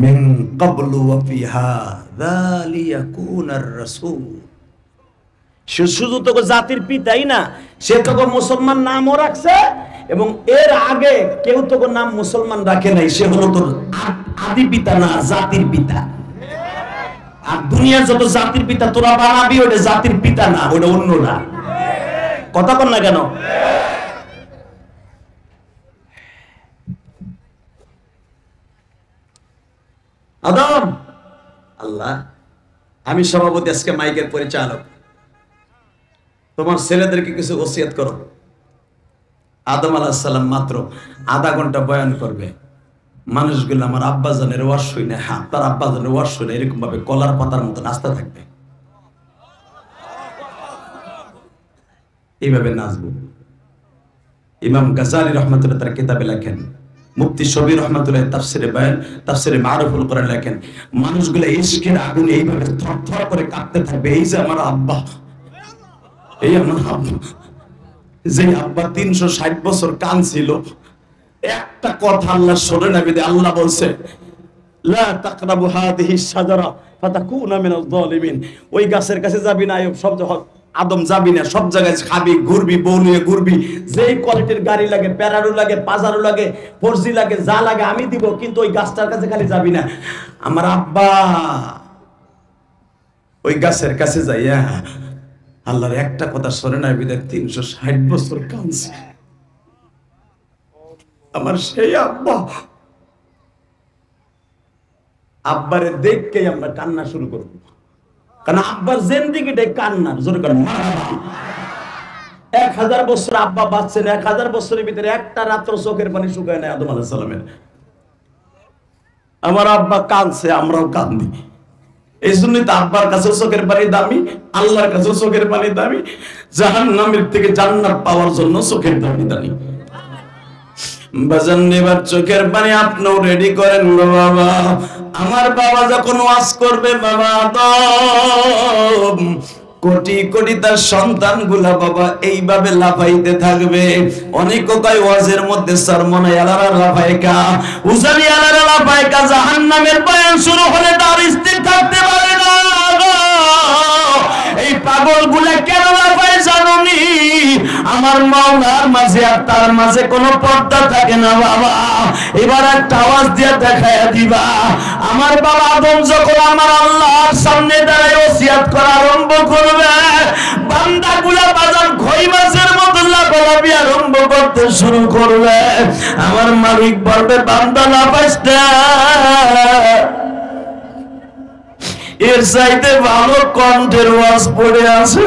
মিন ক্বাবলু ওয়া ফি হাযা লিয়াকুনার রাসূল। শুধু তোকে জাতির পিতাই না, সে তোকে মুসলমান নামও রাখছে, এবং এর আগে কেউ তোকে নাম মুসলমান রাখে নাই। সে হলো তোর আদি পিতা না, জাতির পিতা। আর দুনিয়ার যত জাতির পিতা তোরা বানাবি, ওটা জাতির পিতা না, ওটা অন্যরা। কথা বল না কেন? আদম আল্লাহ, আমি সভাপতি, আজকে মাইকের পরিচালক, তোমার ছেলেদেরকে কিছু ওসিয়ত করো। আদম আলাইহিস সালাম মাত্র আধা ঘন্টা বয়ান করবে। মানুষগুলো আমার আব্বাজানের ওয়াজ শুনে, হ্যাঁ তার আব্বাজানের ওয়াজ শুনে এরকম ভাবে কলার পাতার মতো নাচতে থাকবে, এইভাবে নাচবো। ইমাম গাজালি রহমাতুল্লাহ তার কিতাবে লেখেন, মুফতি শবীর রহমাতুল্লাহ তাফসিরে বায়ান, তাফসিরে মারুফুল কোরআন লেখেন, মানুষগুলো ইশকের আগুনে এইভাবে থরথর করে কাঁপতে থাকবে। এই যে আমার আব্বা, এই আমার আব্বা, যে আব্বা 360 বছর কাঁদছিল, একটা কথা আল্লাহ শোনে না। আল্লাহ বলছে লা তাকরাবু হাদিহি শাজারা ফাতাকুনা মিনাল যালিমিন, ওই গাছের কাছে যাবি না, সব আদম যাবি না, সব জায়গায় খাবি, ঘুরবি, বউ নিয়ে ঘুরবি, যেই কোয়ালিটির গাড়ি লাগে, প্যারারু লাগে, পাজারু লাগে, ফোরজি লাগে, যা লাগে আমি দিব, কিন্তু ওই গাছটার কাছে খালি যাবি না। আমার আব্বা ওই গাছের কাছে যাইয়া আল্লাহর একটা কথা শোনে না, বিদায় 360 বছর কাঁদছে। আমার সেই আব্বা, আব্বারে দেখকেই আমরা কান্না শুরু করব। কারণ আব্বার জিন্দেগিটাই কান্নার, জোরে কারণ 1000 বছর আব্বা বাঁচছেন, 1000 বছরের ভিতরে একটা রাত্র চোখের পানি শুকায় নাই আদম আলাইহিস সালামের। আমার আব্বা কাঁদছে, আমরাও কাঁদি। এই জন্যই তো আব্বার কাছে চোখের পানি দামি, আল্লাহর কাছে চোখের পানি দামি, জাহান্নামের থেকে জান্নাত পাওয়ার জন্য চোখের দামি দামি। বাজান এবার চোখের পানি আপনিও রেডি করেন গো বাবা। আমার বাবা যখন ওয়াজ করবে বাবা আদম, কোটি কোটি তার সন্তান গুলা বাবা এইভাবে লাফাইতে থাকবে। অনেক কয় ওয়াজের মধ্যে সারমনে আলারা লাফাইকা, উজানি আলারা লাফাইকা, জাহান্নামের বয়ান শুরু হলে তার স্থির থাকতে পারে না। এই পাগল গুলা কেন লাফায় জানোনি? আমার মাওলার মাঝে আর তার মাঝে কোনো পর্দা থাকে না বাবা। এবার একটা আওয়াজ দিয়ে দেখায়া দিবা। আমার বাবা আদম যখন আমার আল্লাহর সামনে দাঁড়ায় ওসিয়াত করা আরম্ভ করবে, বান্দাগুলা বাজার খই মাছের মতো লাফালাফি আরম্ভ করতে শুরু করবে। আমার মালিক বলবে বান্দা লাফাইস না, এর চাইতে ভালো কণ্ঠের ওয়াজ পড়ে আছে।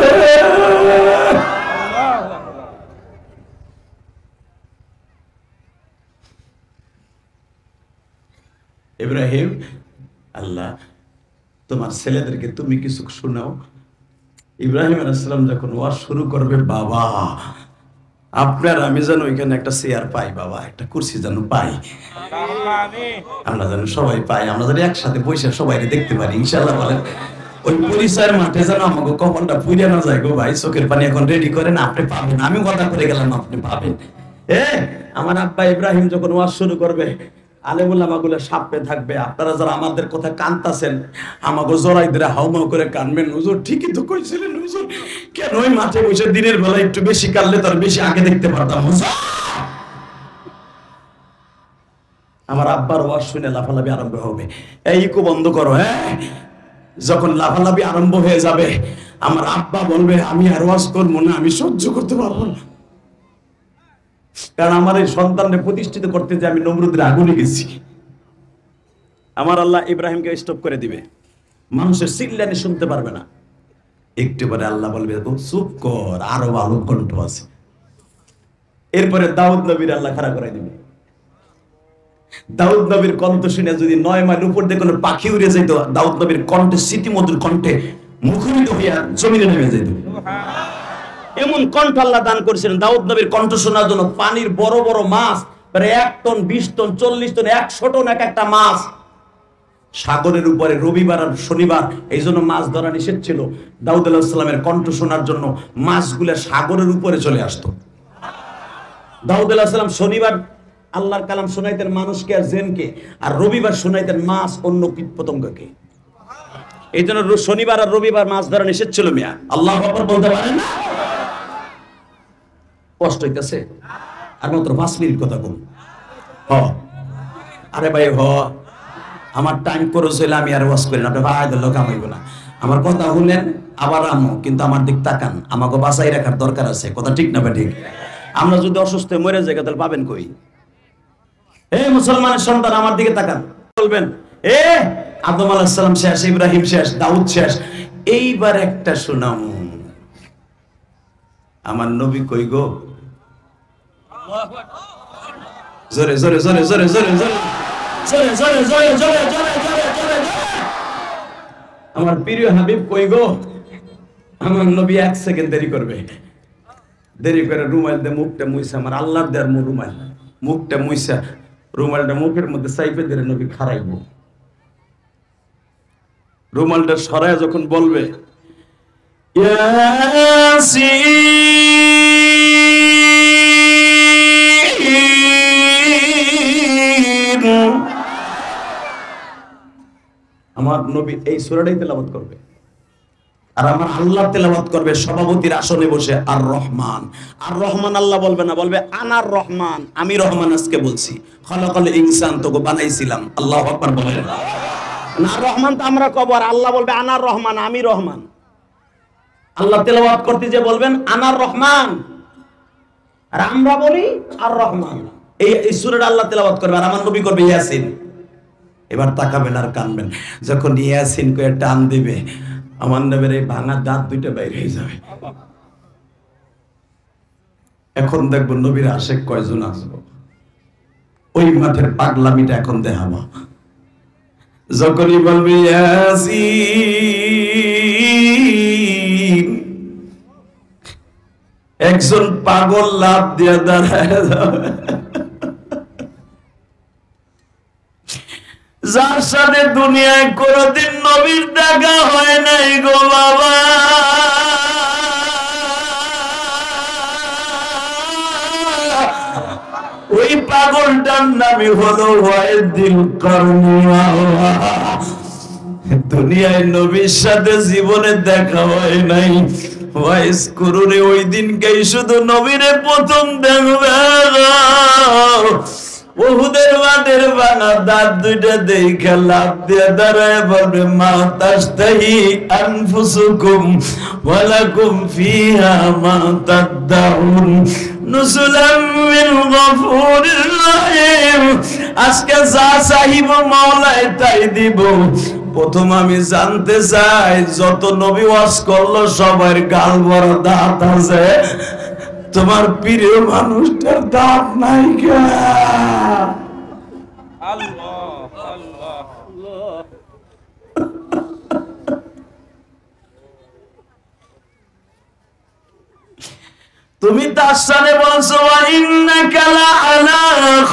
ইব্রাহিম, আল্লাহ তোমার ছেলেদেরকে তুমি কিছু শোনাও। ইব্রাহিম আলাইহিস সালাম যখন ওয়াজ শুরু করবে, বাবা আপনার আমি যেন ওইখানে একটা চেয়ার পাই বাবা, একটা কুরসি যেন পাই, আমরা যেন সবাই পাই, আমরা যেন একসাথে বসে সবাই দেখতে পারি ইনশাআল্লাহ। বলেন ওই পরিচয়ের মাঠে যেন আমাকে কপালটা পুড়ে না যায় গো ভাই। চোখের পানি এখন রেডি করেন, আপনি পাবেন। আমি কথা করে গেলাম, আপনি পাবেন। আমার আব্বা ইব্রাহিম যখন ওয়াজ শুরু করবে, আলেমুল্লামাগুলো সাপে থাকবে। আপনারা যারা আমাদের কথা কানতাছেন, আমাকে জড়াই ধরে হাউমাউ করে কানবেন। হুজুর ঠিকই তো কইছিলেন হুজুর, কেন ওই মাঠে বসে দিনের বেলা একটু বেশি কানলে তার বেশি আগে দেখতে পারতাম। আমার আব্বার ওয়াজ শুনে লাফালাফি আরম্ভ হবে। এই ইকো বন্ধ করো। যখন লাফালাফি আরম্ভ হয়ে যাবে, আমার আব্বা বলবে আমি আর ওয়াজ করবো না, আমি সহ্য করতে পারবো না। কারণ আমার এই সন্তানকে প্রতিষ্ঠিত করতে যে আমি নমরুদের আগুনে গেছি। আমার আল্লাহ ইব্রাহিমকে স্টপ করে দিবে, মানুষের চিল্লানি শুনতে পারবে না। একটু পরে আল্লাহ বলবে ও চুপ কর, আরো ভালো কণ্ঠ আছে। এরপরে দাউদ নবীর আল্লাহ খাড়া করে দিবে। দাউদ নবীর কণ্ঠ শুনে যদি 9 মাইল উপর দিয়ে কোনো পাখি উড়ে যেত, দাউদ নবীর কণ্ঠে স্মৃতিমধুর কণ্ঠে মুখরিত হইয়া জমিনে নেমে যেত। এমন কণ্ঠ আল্লাহ দান করেছিলেন দাউদ নবীর কণ্ঠ শোনার জন্য। পানির বড় বড় মাছ, প্রায় 1 টন, 20 টন, 40 টন, 100 টন এক একটা মাছ সাগরের উপরে রবিবার আর শনিবার, এই জন্য মাছ ধরা নিষেধ ছিল। দাউদ আলাইহিস সালামের কণ্ঠ শোনার জন্য মাছগুলো সাগরের উপরে চলে আসতো। দাউদ আলাইহিস সালাম শনিবার আল্লাহর কালাম শোনাইতেন মানুষকে আর জিনকে, আর রবিবার শোনাইতেন মাছ অন্য কীট পতঙ্গকে। এই জন্য শনিবার আর রবিবার মাছ ধরা নিষেধ ছিল। মিয়া আল্লাহু আকবার বলতে পারেন না? কষ্ট হইতেছে? আর মাত্র 5 মিনিট কথা কম। আরে ভাই আমার টাইম করে চলে, আমি আর ওয়াজ করি না, আপনি ভাই লোক কামাইব না। আমার কথা শুনলেন আবার আমো, কিন্তু আমার দিক তাকান, আমাকে বাঁচাই রাখার দরকার আছে। কথা ঠিক না? ঠিক। আমরা যদি অসুস্থ মরে যাই তাহলে পাবেন কই? মুসলমানের সন্তান আমার দিকে তাকান, বলবেন আদম আলাইহিস সালাম শেষ, ইব্রাহিম শেষ, দাউদ শেষ, এইবার একটা শোনাম। আমার নবী কই গো? জোরে জোরে জোরে জোরে জোরে জোরে জোরে জোরে জোরে জোরে জোরে জোরে জোরে। আমার প্রিয় হাবিব কই গো? আমার নবী 1 সেকেন্ড দেরি করবে। দেরি করে রুমাল দিয়ে মুখটা মুইছে, আমার আল্লাহর দেয়ার রুমাল, মুখটা মুইছে, রুমালটা মুখের মধ্যে চাইপে দিলে নবী খারাইব। রুমালটা সরায় যখন বলবে আমার নবী এই সূরাটাই তেলাওয়াত করবে, আর আমার আল্লাহ তেলাওয়াত করবে সভাপতির আসনে বসে। আর রহমান, আর রহমান আল্লাহ বলবে না, বলবে আনার রহমান, আমি রহমান আজকে বলছি। খলাকাল ইনসান, তোকে বানাইছিলাম। আল্লাহু আকবার বলেন না। রহমান তো আমরা কব, আর আল্লাহ বলবে আনার রহমান, আমি রহমান। আল্লাহ তেলাওয়াত করতে যে বলবেন আনার রহমান, আর আমরা বলি আর রহমান। এই সূরাটা আল্লাহ তেলাওয়াত করবে, আর আমার নবী করবে ইয়াসিন। এবার তাকাবেন আর কানবেন। যখন ইয়াসিন কয়ে টান দিবে, আমার নবীর এই ভাঙা দাঁত দুইটা বাইরে হয়ে যাবে। এখন দেখবো নবীর আশেক কয়জন আসবো, ওই মাঠের পাগলামিটা এখন দেখাবো। যখনই বলবি ইয়াসিন, একজন পাগল লাভ দিয়ে দাঁড়ায় যাবে, যার সাথে দুনিয়ায় কোনদিন নবীর দেখা হয় নাই গো বাবা। ওই পাগলটার নামই হলো ওয়াইদুল করনি। দুনিয়ায় নবীর সাথে জীবনে দেখা হয় নাই, ওয়াইস করুনে ওই দিনকেই শুধু নবীরে প্রথম দেখবে। উহুদের মাঠের ভাঙা দাঁত দুইটা দেখে লাভ দিয়ে দাঁড়ায় বলবে মা তাশতাহি আনফুসুকুম ওয়া লাকুম ফিহা মা তাদদাউন নুজুলাম মিন গফুরির রহিম। আজকে যা চাইব মাওলাই তাই দিব। প্রথম আমি জানতে চাই, যত নবী ওয়াজ করলো সবার গাল বড় দাঁত আছে, তোমার প্রিয় মানুষটার দাঁত নাই কেন? তুমি তার সাথে বলছো ইন্নাকা লাআলা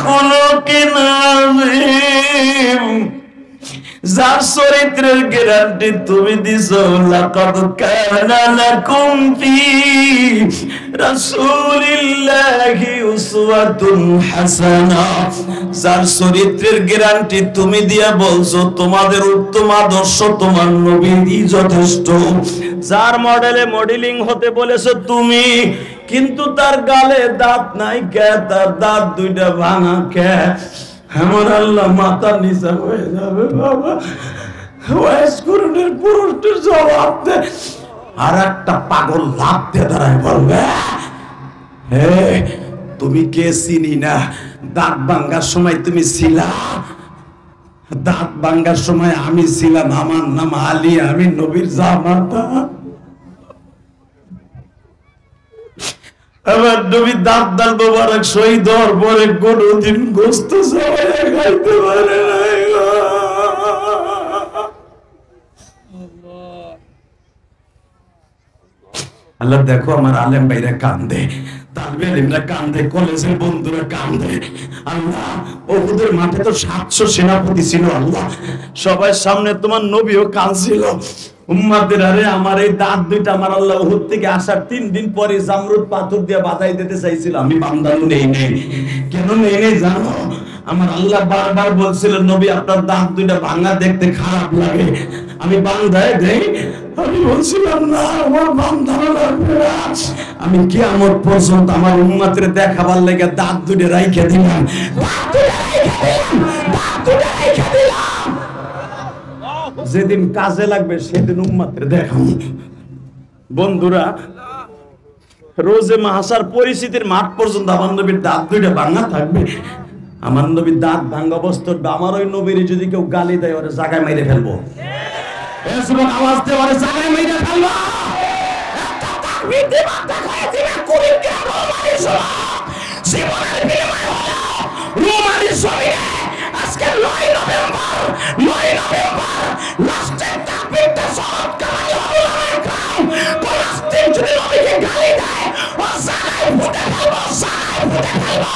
খুলুকিন আযীম, যার চরিত্রের গ্যারান্টি তুমি দিছো। লাকাদ কানা লাকুম ফি রাসূলিল্লাহি উসওয়াতুন হাসানা, যার চরিত্রের গ্যারান্টি তুমি দিয়া বলছো তোমাদের উত্তম আদর্শ তোমার নবীরই যথেষ্ট। যার মডেলে মডেলিং হতে বলেছো তুমি, কিন্তু তার গালে দাঁত নাই কে? তার দাঁত দুইটা ভাঙা কে? আমার আল্লাহ মাথা নিচা হয়ে যাবে বাবা। ওয়াইস করুনের পুরুষটির জবাব দে। আর একটা পাগল লাভ দিয়ে দাঁড়ায় বলবে, হে তুমি কে চিনি না? দাঁত ভাঙ্গার সময় তুমি ছিলা, দাঁত ভাঙ্গার সময় আমি ছিলাম। আমার নাম আলী, আমি নবীর জামাতা। আমার নবী দাঁত দাল মোবারক শহীদ হওয়ার পরে কোনদিন গোস্ত সবাই খাইতে পারে নাই। আল্লাহ দেখো আমার আলেম ভাইরা কান্দে, তালবে আলিমরা কান্দে, কলেজের বন্ধুরা কান্দে। আল্লাহ উহুদের মাঠে তো 700 সেনাপতি ছিল। আল্লাহ সবাই সামনে তোমার নবীও কাঁদছিল। উম্মাদের আরে আমার এই দাঁত দুইটা আমার আল্লাহ উহুদ থেকে আসার 3 দিন পরে জামরুদ পাথর দিয়ে বাধাই দিতে চাইছিল। আমি বান্দান নেই কেন নেই জানো? আমার আল্লাহ বারবার বলছিল নবী আপনার দাঁত দুইটা ভাঙা দেখতে খারাপ লাগে, আমি বান্দায় দেই। আমি বলছিলাম না আমার বান্দানো লাগবে না, আমি কিয়ামত পর্যন্ত আমার উম্মতের দেখাবার লেগে দাঁত দুইটা রাইখে দিলাম। যেদিন কাজে লাগবে সেদিন উম্মতের দেখাবো। বন্ধুরা, রোজে মাহাসার পরিস্থিতির মাঠ পর্যন্ত আমার নবীর দাঁত দুইটা ভাঙা থাকবে। আমার নবীর দাঁত ভাঙা অবস্থায় আমার ওই নবীর যদি কেউ গালি দেয় ওরে জায়গায় মেরে ফেলবো। আওয়াজ দিয়ে ওরে জায়গায় মেরে ফেলবো। আজকে 9 নভেম্বর লাস্টের তাকবীরটা শহর কামাই হবে কাম। কোন রাস্তায় যদি নবীকে গালি দেয় ও জায়গায় ফুটে ফেলবো, জায়গায় ফুটে ফেলবো,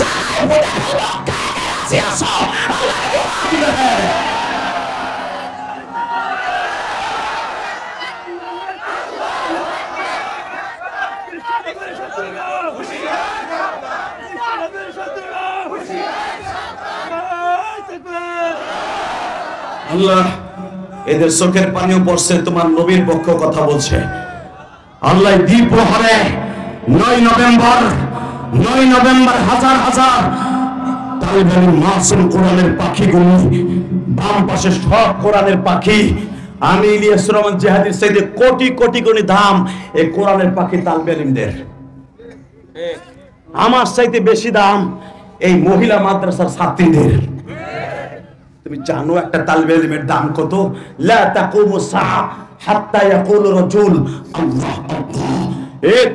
জায়গায় ফুটে ফেলবো। কাকে রাজি আছো? আল্লাহকে মানবে। আল্লাহ এদের চোখের পানিও পড়ছে, তোমার নবীর পক্ষ কথা বলছে। আল্লাহ দ্বিপ্রহরে 9 নভেম্বর হাজার হাজার তালিবানি মাসুম কোরআনের পাখিগুলো, বাম পাশে সব কোরআনের পাখি। আমি ইলিয়াস রহমান জিহাদির চাইতে কোটি কোটি গুণী দাম এই কোরআনের পাখি তালিবে আলিমদের। আমার চাইতে বেশি দাম এই মহিলা মাদ্রাসার ছাত্রীদের। তুমি জানো একটা তালিবে ইলমের দাম কত? লা তাকুমু সাআ হাত্তা ইয়াকুলু রাজুল আল্লাহ আল্লাহ।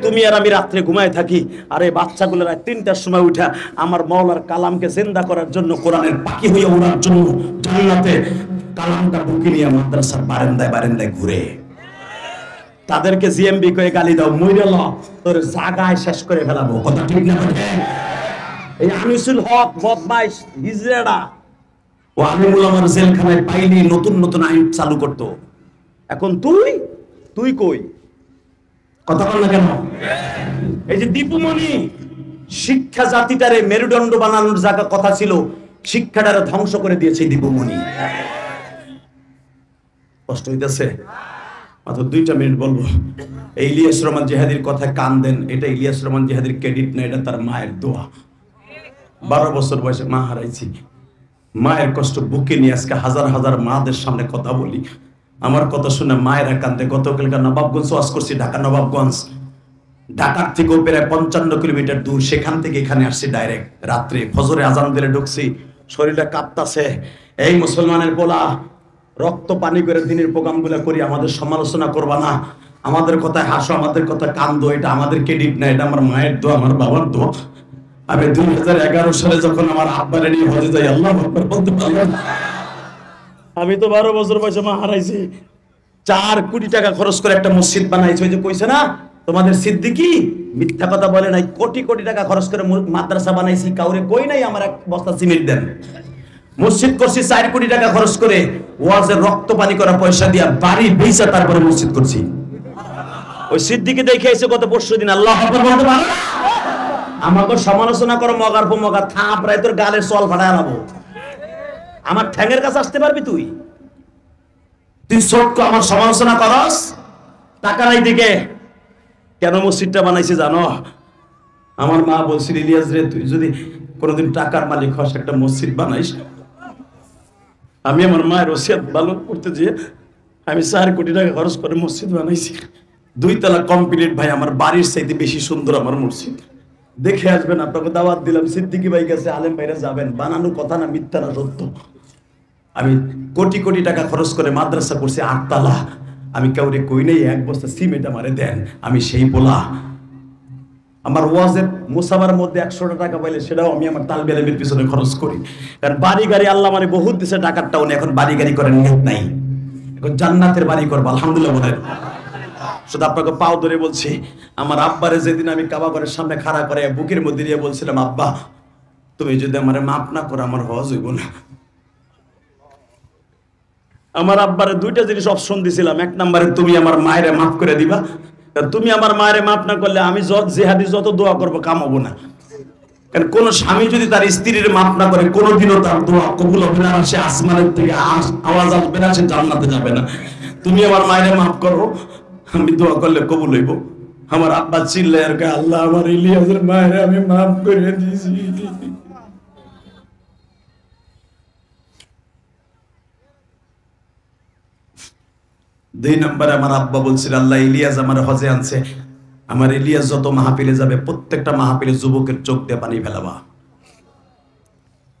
তুমি আর আমি রাত্রে ঘুমায় থাকি, আর এই বাচ্চাগুলো রাত 3টার সময় উঠা আমার মাওলার কালামকে জিন্দা করার জন্য, কোরআনের পাখি হয়ে ওড়ার জন্য জান্নাতে কালামটা বুকে নিয়ে মাদ্রাসার বারান্দায় বারান্দায় ঘুরে। তাদেরকে জিএমবি কয়ে গালি দাও, মইরাল তোর জায়গায় শেষ করে ফেলাবো। কথা ঠিক না? এই আনিসুল হক বদমাইশ হিজড়া ও আলিমুল আমার জেলখানায় পাইনি নতুন নতুন আইন চালু করতো। এখন তুই কই? কথা বল না কেন? এই যে দীপুমণি শিক্ষা জাতিটারে মেরুদণ্ড বানানোর জায়গা কথা ছিল, শিক্ষাটারে ধ্বংস করে দিয়েছে দীপুমণি। কষ্ট হইতেছে? মাত্র 2টা মিনিট বলবো। এই ইলিয়াস রহমান জিহাদির কথা কান দেন, এটা ইলিয়াস রহমান জিহাদির ক্রেডিট না, এটা তার মায়ের দোয়া। 12 বছর বয়সে মা হারাইছি, মায়ের কষ্ট বুকে নিয়ে আজকে হাজার হাজার মাদের সামনে কথা বলি। আমার কথা শুনে মায়েরা কান্দে। গতকালকে নবাবগঞ্জ ওয়াজ করছি, ঢাকা নবাবগঞ্জ। ঢাকার থেকেও প্রায় 55 কিলোমিটার দূর, সেখান থেকে এখানে আসছি ডাইরেক্ট। রাত্রে ফজরে আজান দিলে ঢুকছি, শরীরটা কাঁপতাছে। এই মুসলমানের পোলা, রক্ত পানি করে দিনের প্রোগ্রামগুলো করি, আমাদের সমালোচনা করবা না, আমাদের কথায় হাসো, আমাদের কথা কান্দো। এটা আমাদের ক্রেডিট না, এটা আমার মায়ের দোয়া, আমার বাবার দোয়া। আমি 2011 সালে যখন আমার আব্বারে নিয়ে হজে যাই, আল্লাহু আকবার বলতে পারলাম। আমি তো 12 বছর বয়সে মা হারাইছি। 4 কোটি টাকা খরচ করে একটা মসজিদ বানাইছে। ওই যে কইছে না তোমাদের সিদ্দিকী মিথ্যা কথা বলে নাই, কোটি কোটি টাকা খরচ করে মাদ্রাসা বানাইছি, কাউরে কই নাই আমার 1 বস্তা সিমেন্ট দেন। মসজিদ করছি 4 কোটি টাকা খরচ করে, ওয়াজের রক্ত পানি করা পয়সা দিয়া বাড়ি বেচা তারপরে মসজিদ করছি। ওই সিদ্দিকী দেখে এসে গত পরশুদিন আল্লাহু আকবার বলতে পারো না? আমাকে সমালোচনা করো মগার পর মগা, থাপড়ায় তোর গালের চল ফাটায় আলাবো। আমার ঠ্যাঙের কাছে আসতে পারবি তুই? ছোট্ট আমার সমালোচনা করস? টাকা নাই দিকে কেন মসজিদটা বানাইছে জানো? আমার মা বলছিল, ইলিয়াস রে তুই যদি কোনোদিন টাকার মালিক হস, একটা মসজিদ বানাইস। আমি আমার মায়ের ওসিয়ত ভালো করতে যেয়ে আমি 4 কোটি টাকা খরচ করে মসজিদ বানাইছি। 2 তলা কমপ্লিট ভাই, আমার বাড়ির চাইতে বেশি সুন্দর আমার মসজিদ। দেখে আসবেন, আপনাকে দাওয়াত দিলাম। সিদ্দিকী ভাই গেছে, আলেম ভাইরা যাবেন। বানানো কথা না, মিথ্যা না, সত্য। আমি কোটি কোটি টাকা খরচ করে মাদ্রাসা করছি 8 তলা। আমি কাউরে কই নাই 1 বস্তা সিমেন্ট আমারে দেন, আমি সেই পোলা। আমার ওয়াজের মুসাবার মধ্যে 100 টাকা পাইলে সেটাও আমি আমার তালবে আলেমের পিছনে খরচ করি। কারণ বাড়ি গাড়ি আল্লাহ মানে বহুত দিছে, টাকার টাউনে এখন বাড়ি গাড়ি করার নিয়ত নাই। এখন জান্নাতের বাড়ি করবো, আলহামদুলিল্লাহ বলেন। শুধু আপনাকে পাও ধরে বলছি, আমার আব্বারে যেদিন আমি কাবা ঘরের সামনে খাড়া করে বুকের মধ্যে দিয়ে বলছিলাম, আব্বা তুমি যদি আমারে মাফ না করো আমার হজ হইব না। আমার আব্বারে 2টা জিনিস অপশন দিছিলাম। 1 নম্বরে তুমি আমার মায়েরে মাফ করে দিবা, তুমি আমার মায়েরে মাফ না করলে আমি জিহাদি যত দোয়া করবো কাম হবো না। কারণ কোন স্বামী যদি তার স্ত্রীর মাফ না করে, কোনোদিনও তার দোয়া কবুল হবে না, সে আসমানের থেকে আওয়াজ আসবে না, সে জান্নাতে যাবে না। তুমি আমার মায়েরে মাফ করো, আমি দোয়া করলে কবুল হইব। আমার আব্বা চিল্লায় আর কয়, আল্লাহ আমার ইলিয়াসের মায়েরে আমি মাফ করে দিয়েছি। 2 নম্বরে আমার আব্বা বলছিল, আল্লাহ ইলিয়াস আমার হজে আনছে, আমার ইলিয়াস যত মাহফিলে যাবে প্রত্যেকটা মাহফিলে যুবকের চোখ দিয়ে পানি ফেলাবা।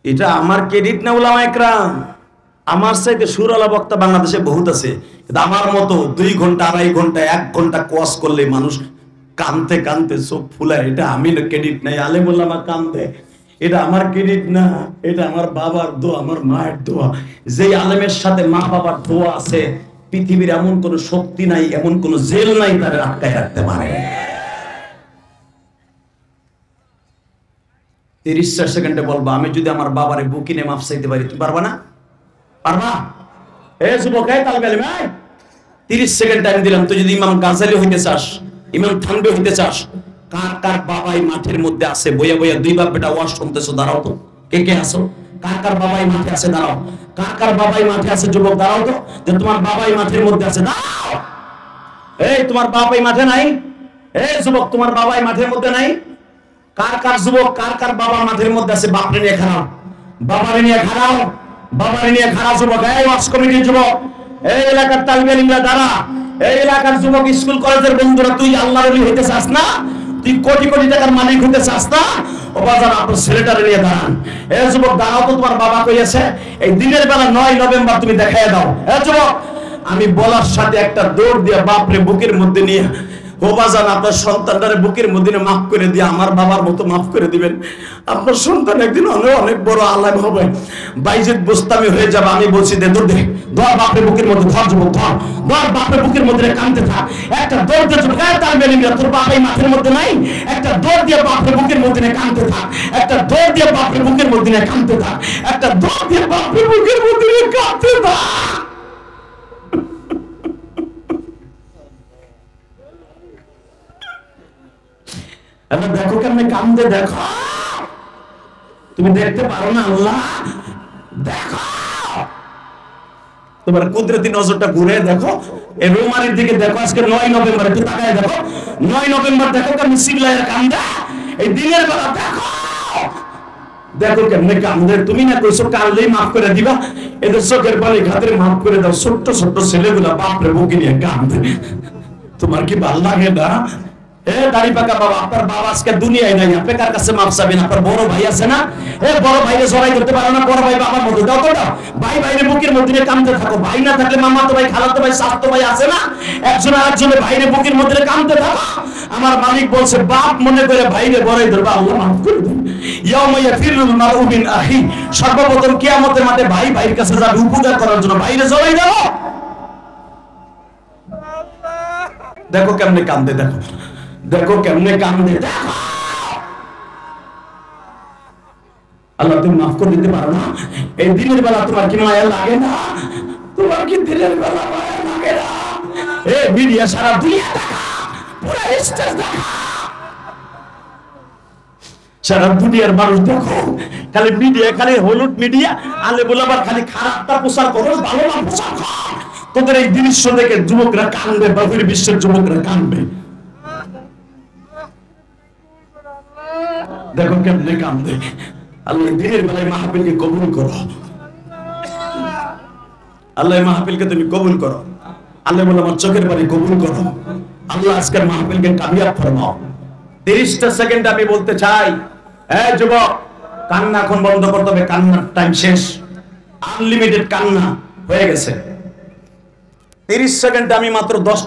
এটা আমার ক্রেডিট না উলামা একরাম। আমার চাইতে সুরালা বক্তা বাংলাদেশে বহুত আছে, কিন্তু আমার মতো 2 ঘন্টা 2.5 ঘন্টা 1 ঘন্টা কোয়াস করলে মানুষ কানতে কানতে চোখ ফুলায়, এটা আমি ক্রেডিট নাই। আলেম উলামা কানতে, এটা আমার ক্রেডিট না, এটা আমার বাবার দোয়া, আমার মায়ের দোয়া। যেই আলেমের সাথে মা বাবার দোয়া আছে, পৃথিবীর এমন কোন শক্তি নাই, এমন কোন জেল নাই তাদের আটকায় রাখতে পারে। 30 সেকেন্ডে বলবা, আমি যদি আমার বাবারে বুকিনে মাফ চাইতে পারি, তুমি পারবা না? পারবা? এ যুবক, এই তালবে আলেম, 30 সেকেন্ড টাইম দিলাম। তুই যদি ইমাম গাজালি হইতে চাস, ইমাম থানভী হইতে চাস, কার কার বাবাই মাঠের মধ্যে আছে বইয়া বইয়া 2 বাপ বেটা ওয়াজ শুনতেছো? দাঁড়াও তো, কে কে আসো? কার কার বাবাই মাঠে আছে? দাঁড়াও। কার কার বাবাই মাঠে আছে? যুবক দাঁড়াও তো, যে তোমার বাবাই মাঠের মধ্যে আছে, দাঁড়াও। এই তোমার বাবাই মাঠে নাই? এই যুবক, তোমার বাবাই মাঠের মধ্যে নাই? কার কার যুবক, কার কার বাবা মাঠের মধ্যে আছে? বাপরে নিয়ে খারাপ, বাবারে নিয়ে খারাপ, বাবারে নিয়ে খারাপ। যুবক, এই ওয়াজ কমিটির যুবক, এই এলাকার তালিবে আলিমরা দাঁড়া, এই এলাকার যুবক, স্কুল কলেজের বন্ধুরা, তুই আল্লাহর ওলি হইতে চাস না? তুই কোটি কোটি টাকার মালিক হইতে চাস না? ও বাজার আপনার ছেলেটারে নিয়ে দাঁড়ান। এই যুবক দাঁড়াও তো, তোমার বাবা কইছে এই দিনের বেলা 9 নভেম্বর তুমি দেখাইয়া দাও। এই যুবক, আমি বলার সাথে একটা দৌড় দিয়ে বাপরে বুকের মধ্যে নিয়ে, ও বাজান আপনার সন্তানটারে বুকের মধ্যে মাফ করে দিয়ে আমার বাবার মতো মাফ করে দিবেন। আপনার সন্তান একদিন অনেক বড় আলেম হবে, বাইজিদ বুস্তামি হয়ে যাবে। আমি বলছি দে দৌড় দে, ধর বাপরে বুকের মধ্যে, ধর যুবক ধর, ধর বাপরে বুকের মধ্যে কাঁদতে থাক। একটা দৌড় দিয়ে তার বেরিয়ে, তোর বাপাই মাঠের মধ্যে নাই, একটা দৌড় দিয়ে বাপরে বুকের মধ্যে কাঁদতে থাক, একটা দৌড় দিয়ে বাপরে বুকের মধ্যে কাঁদতে থাক, একটা দৌড় দিয়ে বাপরে বুকের মধ্যে কাঁদতে থাক। দেখো কেমনে কান্দে, দেখো তুমি দেখতে পারো না? আল্লাহ দেখো, তোমার কুদরতি নজরটা ঘুরে দেখো এই রোমারির দিকে দেখো। আজকে 9 নভেম্বর, একটু তাকায় দেখো, 9 নভেম্বর দেখো কেমন সিগলায়ের কান্দে। এই দিনের বেলা দেখো, দেখো কেমনে কান্দে। তুমি না কইছো কানলেই মাফ করে দিবা, এদের চোখের পানি ঘাতের মাফ করে দাও। ছোট্ট ছোট্ট ছেলেগুলা বাপরে বুকে নিয়ে কান্দে, তোমার কি ভালো লাগে না? দাড়ি পাকা বাবা, আপনার বাবা আজকে দুনিয়ায় নাই, আপনি কার কাছে মাপ চাবেন? আপনার বড় ভাই আছে না, বড় ভাইরে জড়াই করতে পারো না? বড় ভাই বাবার মধ্যে দাও তো দাও, ভাই ভাইরে বুকের মধ্যে কাঁদতে থাকো। ভাই না থাকলে মামাতো ভাই, খালাতো ভাই, চাচাতো ভাই আছে না, একজন আরেকজনের ভাইরে বুকের মধ্যে কাঁদতে থাকো। আমার মালিক বলছে বাপ মনে করে ভাইরে বড়াই ধরবা, আল্লাহ মাফ করে দেন। ইয়াউমা ইয়াফিরুল মারউ মিন আখি, সর্বপ্রথম কিয়ামতের মাঠে ভাই ভাইয়ের কাছে যাবে উপকার করার জন্য, ভাইরে জড়াই দাও। দেখো কেমনে কান্দে, দেখো দেখো কেমনে কান্দে, দেখো। আল্লাহ তুমি মাফ করে দিতে পারো না? এই দিনের বেলা তোমার কি মায়া লাগে না? তোমার কি দিনের বেলা মায়া লাগে না? মিডিয়া সারা দুনিয়া দেখা, পুরো স্টেজ দেখা, সারা দুনিয়ার মানুষ দেখো, খালি মিডিয়া, খালি হলুদ মিডিয়া, আলে বলাবার খালি খারাপটা প্রচার করো, ভালো না প্রচার কর। তোদের এই দৃশ্য দেখে যুবকরা কানবে, বাহির বিশ্বের যুবকরা কানবে। দেখো কেমনে কান্দে। আল্লাহ দিনের বেলায় মাহফিলকে কবুল করো, আল্লাহ মাহফিলকে তুমি কবুল করো। আল্লাহ বলে আমার চোখের পানি কবুল করো। আল্লাহ আজকের মাহফিলকে কামিয়াব ফরমাও। 30টা সেকেন্ড আমি বলতে চাই, যুবক কান্না এখন বন্ধ করতে হবে, কান্নার টাইম শেষ, আনলিমিটেড কান্না হয়ে গেছে। 30 সেকেন্ড আমি মাত্র 10